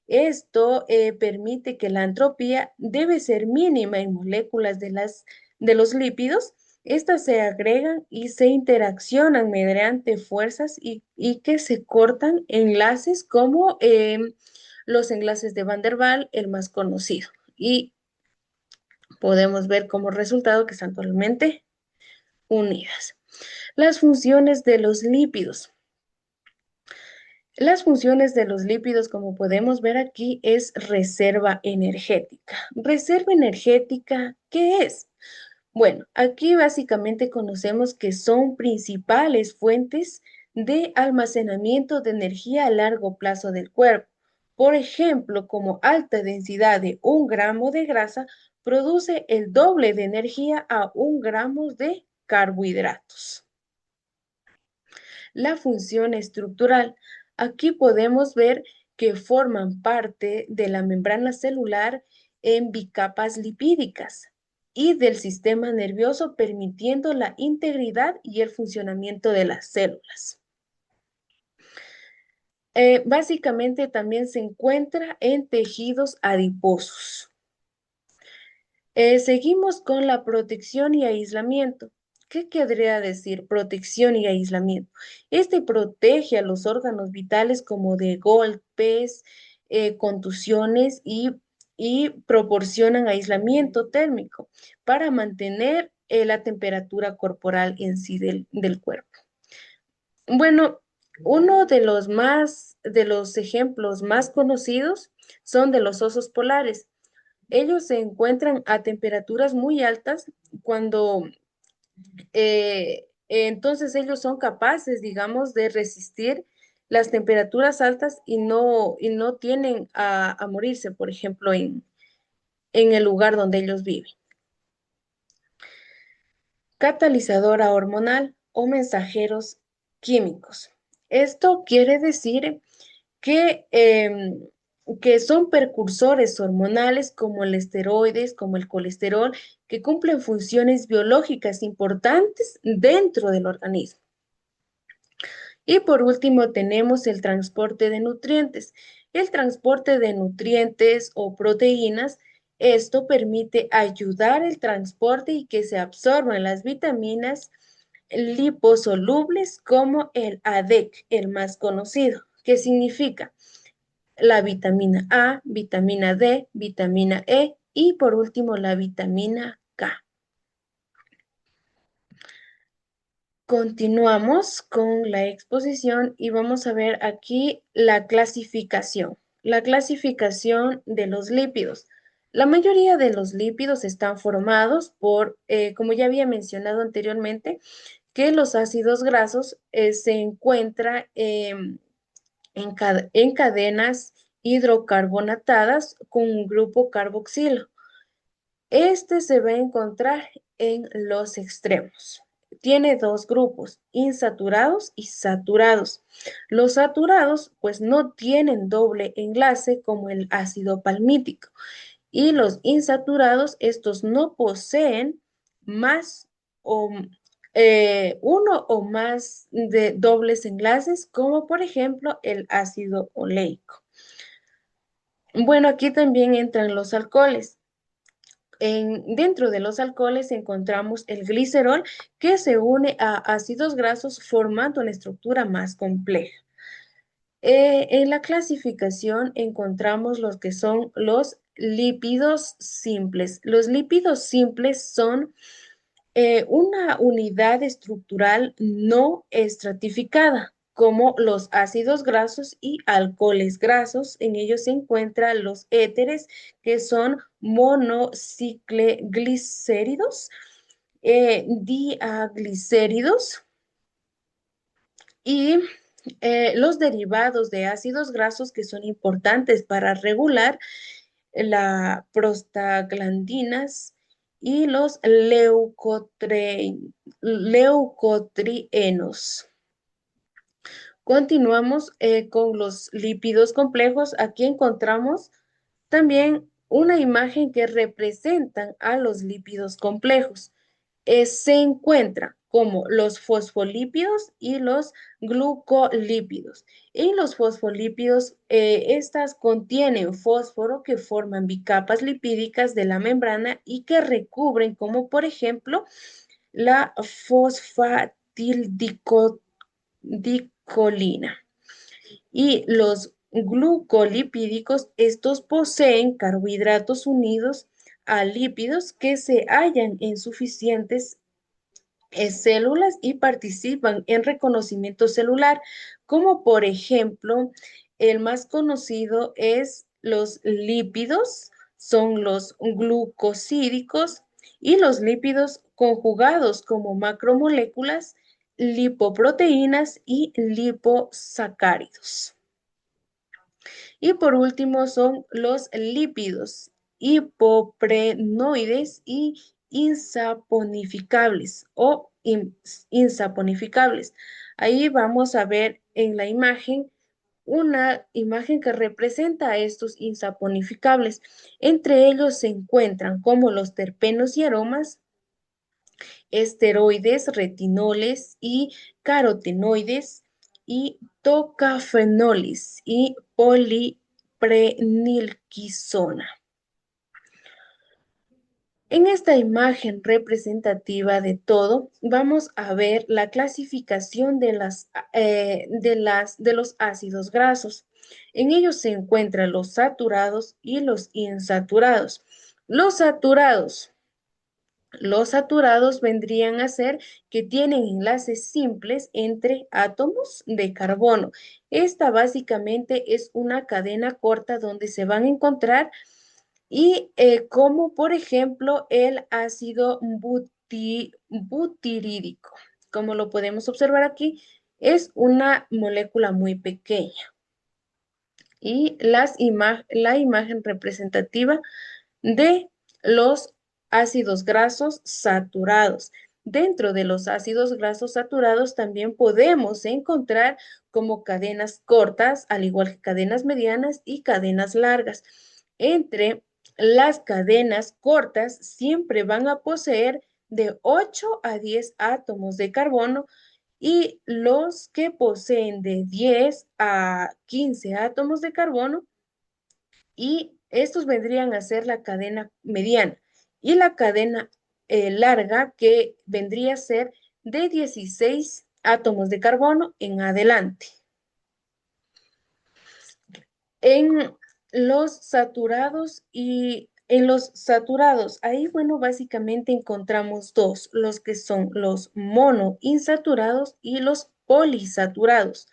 Esto permite que la entropía debe ser mínima en moléculas de los lípidos. Estas se agregan y se interaccionan mediante fuerzas y que se cortan enlaces como los enlaces de Van der Waals, el más conocido. Y podemos ver como resultado que están totalmente unidas. Las funciones de los lípidos. Las funciones de los lípidos, como podemos ver aquí, es reserva energética. Reserva energética, ¿qué es? Bueno, aquí básicamente conocemos que son principales fuentes de almacenamiento de energía a largo plazo del cuerpo. Por ejemplo, como alta densidad de 1 gramo de grasa produce el doble de energía a 1 gramo de carbohidratos. La función estructural. Aquí podemos ver que forman parte de la membrana celular en bicapas lipídicas y del sistema nervioso, permitiendo la integridad y el funcionamiento de las células. Básicamente también se encuentra en tejidos adiposos. Seguimos con la protección y aislamiento. ¿Qué querría decir protección y aislamiento? Este protege a los órganos vitales como de golpes, contusiones y proporcionan aislamiento térmico para mantener la temperatura corporal en sí del cuerpo. Bueno, uno de los ejemplos más conocidos son de los osos polares. Ellos se encuentran a temperaturas muy altas cuando entonces ellos son capaces, digamos, de resistir las temperaturas altas y no tienen a morirse, por ejemplo, en el lugar donde ellos viven. Catalizadora hormonal o mensajeros químicos. Esto quiere decir que, que son precursores hormonales como el esteroides, como el colesterol, que cumplen funciones biológicas importantes dentro del organismo. Y por último tenemos el transporte de nutrientes. El transporte de nutrientes o proteínas, esto permite ayudar el transporte y que se absorban las vitaminas liposolubles como el ADEC, el más conocido. ¿Qué significa? La vitamina A, vitamina D, vitamina E y por último la vitamina K. Continuamos con la exposición y vamos a ver aquí la clasificación. La clasificación de los lípidos. La mayoría de los lípidos están formados por, como ya había mencionado anteriormente, que los ácidos grasos se encuentran en cadenas hidrocarbonatadas con un grupo carboxilo. Este se va a encontrar en los extremos. Tiene dos grupos, insaturados y saturados. Los saturados pues no tienen doble enlace como el ácido palmítico y los insaturados, estos no poseen más o uno o más de dobles enlaces como por ejemplo el ácido oleico. Bueno, aquí también entran los alcoholes. Dentro de los alcoholes encontramos el glicerol que se une a ácidos grasos formando una estructura más compleja. En la clasificación encontramos los que son los lípidos simples. Los lípidos simples son una unidad estructural no estratificada, como los ácidos grasos y alcoholes grasos. En ellos se encuentran los éteres, que son monocicleglicéridos, diaglicéridos y los derivados de ácidos grasos que son importantes para regular la prostaglandinas y los leucotrienos. Continuamos con los lípidos complejos. Aquí encontramos también una imagen que representan a los lípidos complejos. Se encuentra como los fosfolípidos y los glucolípidos. En los fosfolípidos, estas contienen fósforo que forman bicapas lipídicas de la membrana y que recubren, como por ejemplo, la fosfatildicolicolina. Y los glucolipídicos, estos poseen carbohidratos unidos a lípidos que se hallan en suficientes células y participan en reconocimiento celular como por ejemplo, el más conocido es los lípidos, son los glucosídicos y los lípidos conjugados como macromoléculas, lipoproteínas y liposacáridos. Y por último son los lípidos hipoprenoides y insaponificables o insaponificables. Ahí vamos a ver en la imagen una imagen que representa a estos insaponificables. Entre ellos se encuentran como los terpenos y aromas, esteroides, retinoles y carotenoides y tocafenolis y poliprenilquisona. En esta imagen representativa de todo, vamos a ver la clasificación de los ácidos grasos. En ellos se encuentran los saturados y los insaturados. Los saturados Los saturados vendrían a ser que tienen enlaces simples entre átomos de carbono. Esta básicamente es una cadena corta donde se van a encontrar y como por ejemplo el ácido butirídico. Como lo podemos observar aquí, es una molécula muy pequeña. Y la imagen representativa de los ácidos grasos saturados. Dentro de los ácidos grasos saturados también podemos encontrar como cadenas cortas, al igual que cadenas medianas y cadenas largas. Entre las cadenas cortas siempre van a poseer de 8 a 10 átomos de carbono y los que poseen de 10 a 15 átomos de carbono y estos vendrían a ser la cadena mediana y la cadena larga que vendría a ser de 16 átomos de carbono en adelante. En los saturados ahí, bueno, básicamente encontramos dos, los que son los monoinsaturados y los polisaturados.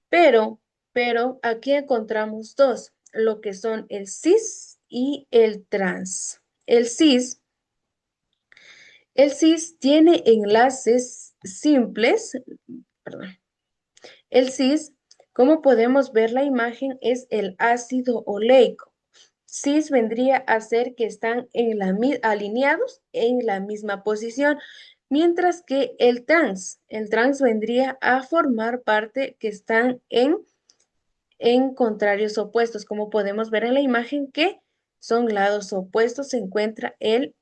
Pero, pero aquí encontramos dos, lo que son el cis y el trans. El cis tiene enlaces simples, perdón. El cis, como podemos ver la imagen, es el ácido oleico. Cis vendría a ser que están alineados en la misma posición, mientras que el trans vendría a formar parte que están en contrarios opuestos, como podemos ver en la imagen que son lados opuestos, se encuentra el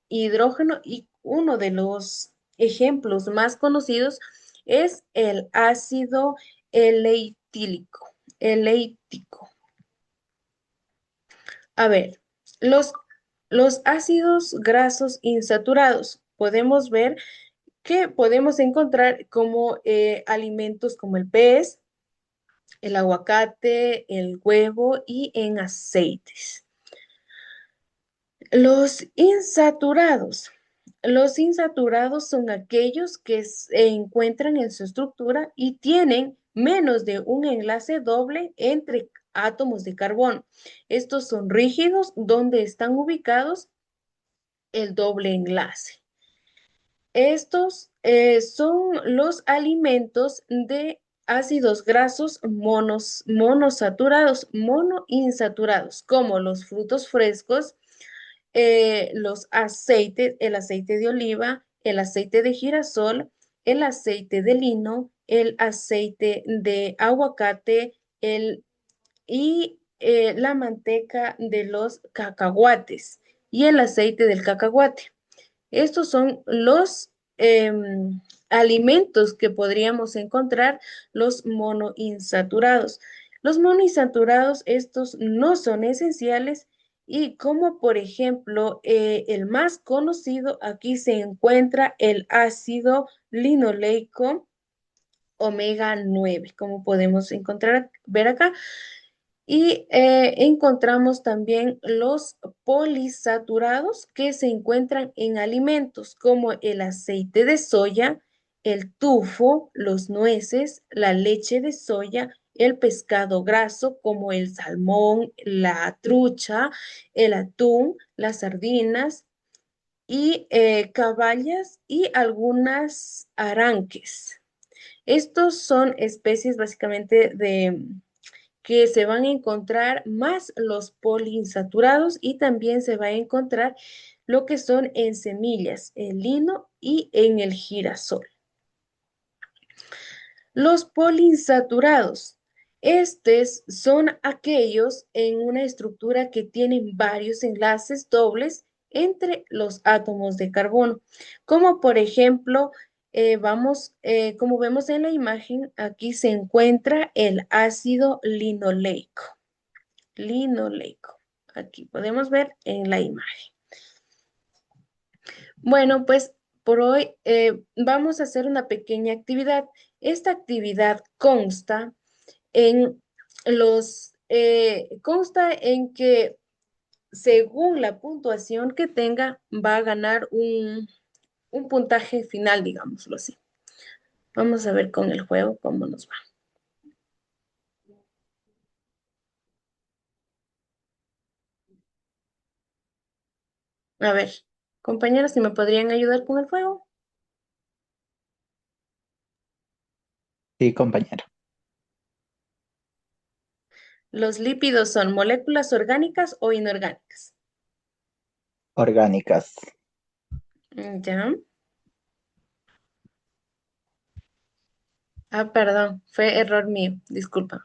hidrógeno y uno de los ejemplos más conocidos es el ácido eleítico. A ver, los, los ácidos grasos insaturados, podemos ver que podemos encontrar como alimentos como el pez, el aguacate, el huevo y en aceites. Los insaturados. Los insaturados son aquellos que se encuentran en su estructura y tienen menos de un enlace doble entre átomos de carbono. Estos son rígidos donde están ubicados el doble enlace. Estos son los alimentos de ácidos grasos monosaturados, monoinsaturados, como los frutos frescos, los aceites, el aceite de oliva, el aceite de girasol, el aceite de lino, el aceite de aguacate, la manteca de los cacahuates y el aceite del cacahuate. Estos son los alimentos que podríamos encontrar, los monoinsaturados. Los monoinsaturados, estos no son esenciales y como por ejemplo el más conocido, aquí se encuentra el ácido linoleico omega 9, como podemos ver acá. Y encontramos también los polisaturados que se encuentran en alimentos como el aceite de soya, el tufo, los nueces, la leche de soya, el pescado graso como el salmón, la trucha, el atún, las sardinas y caballas y algunas aranques. Estos son especies básicamente de que se van a encontrar más los poliinsaturados y también se va a encontrar lo que son en semillas, el lino y en el girasol. Los poliinsaturados. Estos son aquellos en una estructura que tienen varios enlaces dobles entre los átomos de carbono, como por ejemplo, como vemos en la imagen, aquí se encuentra el ácido linoleico. Linoleico. Aquí podemos ver en la imagen. Bueno, pues por hoy vamos a hacer una pequeña actividad. Esta actividad en consta en que según la puntuación que tenga, va a ganar un puntaje final, digámoslo así. Vamos a ver con el juego cómo nos va. A ver, compañeros, si me podrían ayudar con el juego. Sí, compañero. ¿Los lípidos son moléculas orgánicas o inorgánicas? Orgánicas. Ya. Ah, perdón, fue error mío, discúlpame.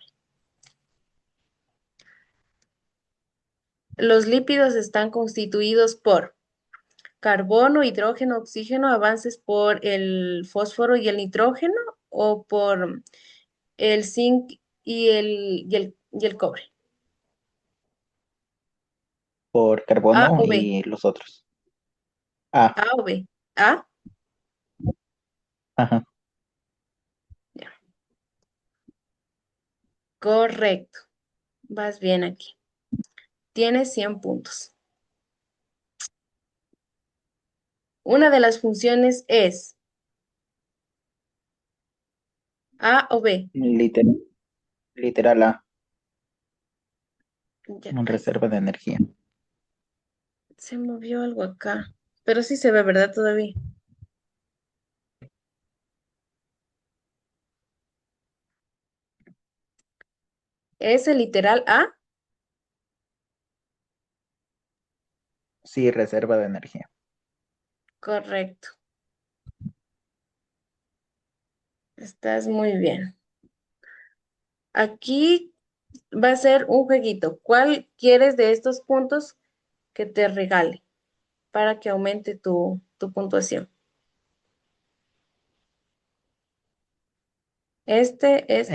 Los lípidos están constituidos por carbono, hidrógeno, oxígeno, avances por el fósforo y el nitrógeno o por el zinc y el cobre. Por A carbono o B. y los otros. Ah, A o B. A. ajá. Ya. Correcto. Vas bien aquí. Tienes 100 puntos. Una de las funciones es A o B. Literal, literal A, Ya, ay, reserva de energía. se movió algo acá. Pero sí se ve, ¿verdad? Todavía. ¿Es el literal A? Sí, reserva de energía. Correcto. Estás muy bien. Aquí va a ser un jueguito. ¿Cuál quieres de estos puntos que te regale para que aumente tu puntuación? El cuarto. Es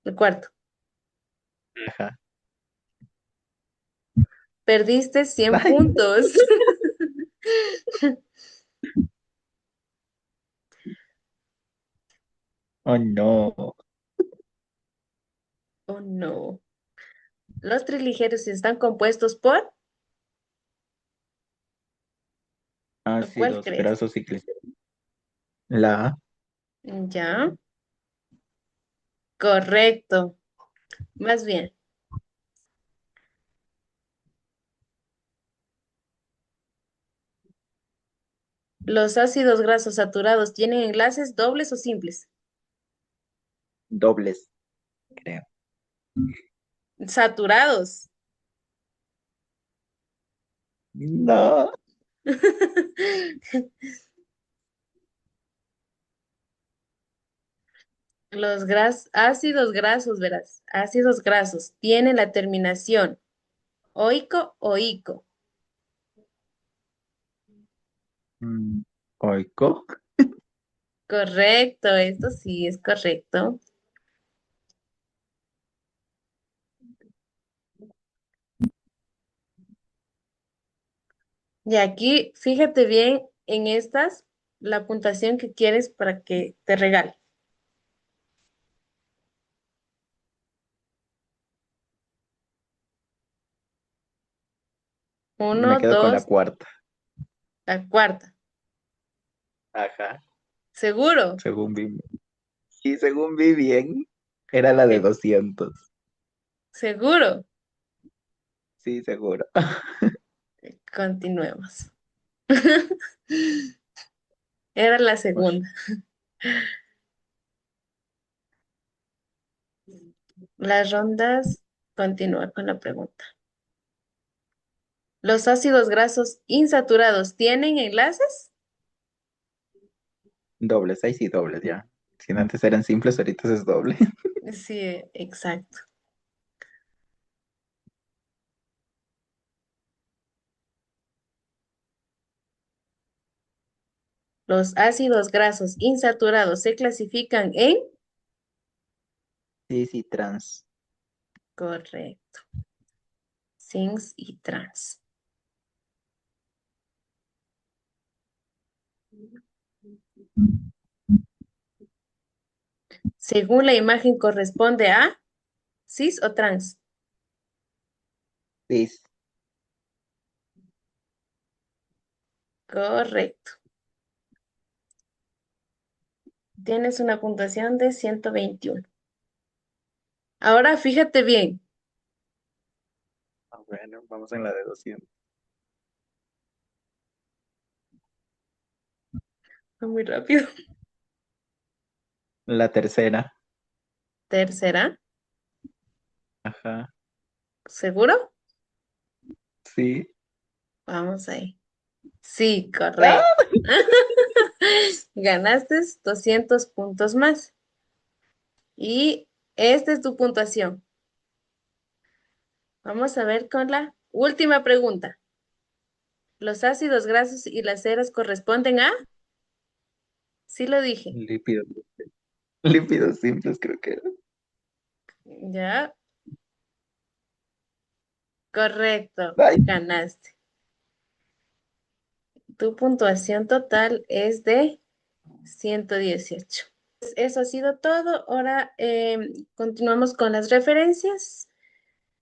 el cuarto. Ajá. Perdiste 100 Ay, puntos. oh no. Oh, no. Los triglicéridos están compuestos por, ¿o cuál Ácidos crees? grasos y gliceros. La A. Ya, correcto. Más bien, ¿los ácidos grasos saturados tienen enlaces dobles o simples? Dobles, creo. Saturados. No. Ácidos grasos, verás, ácidos grasos tienen la terminación oico o ico. Mm, Oico. Correcto, esto sí es correcto. Y aquí, fíjate bien en estas, la puntuación que quieres para que te regale. Me Uno, quedo con la dos, cuarta. la cuarta. Ajá. ¿Seguro? según vi. Y según vi bien, era la de Eh, 200. ¿Seguro? Sí, seguro. Continuemos. Era la Ush, segunda. Las rondas. Continúa con la pregunta. ¿Los ácidos grasos insaturados tienen enlaces? dobles, ahí sí dobles ya. Si no, antes eran simples, ahorita es doble. Sí, exacto. Los ácidos grasos insaturados se clasifican en... Sí, sí, trans. Correcto. Cis y trans. Según la imagen corresponde a cis o trans. Sí, Correcto. Tienes una puntuación de 121. Ahora fíjate bien. bueno, vamos en la de 200. Fue muy rápido. La tercera. Tercera. Ajá. ¿Seguro? Sí. Vamos ahí. Sí, correcto. ¡Ah! Ganaste 200 puntos más. Y esta es tu puntuación. Vamos a ver con la última pregunta. ¿Los ácidos grasos y las ceras corresponden a? Sí lo dije. Lípidos. Lípidos simples, creo que era. Ya, correcto. Ay, Ganaste. Tu puntuación total es de 118. Eso ha sido todo. Ahora continuamos con las referencias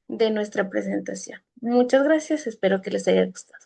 de nuestra presentación. Muchas gracias. Espero que les haya gustado.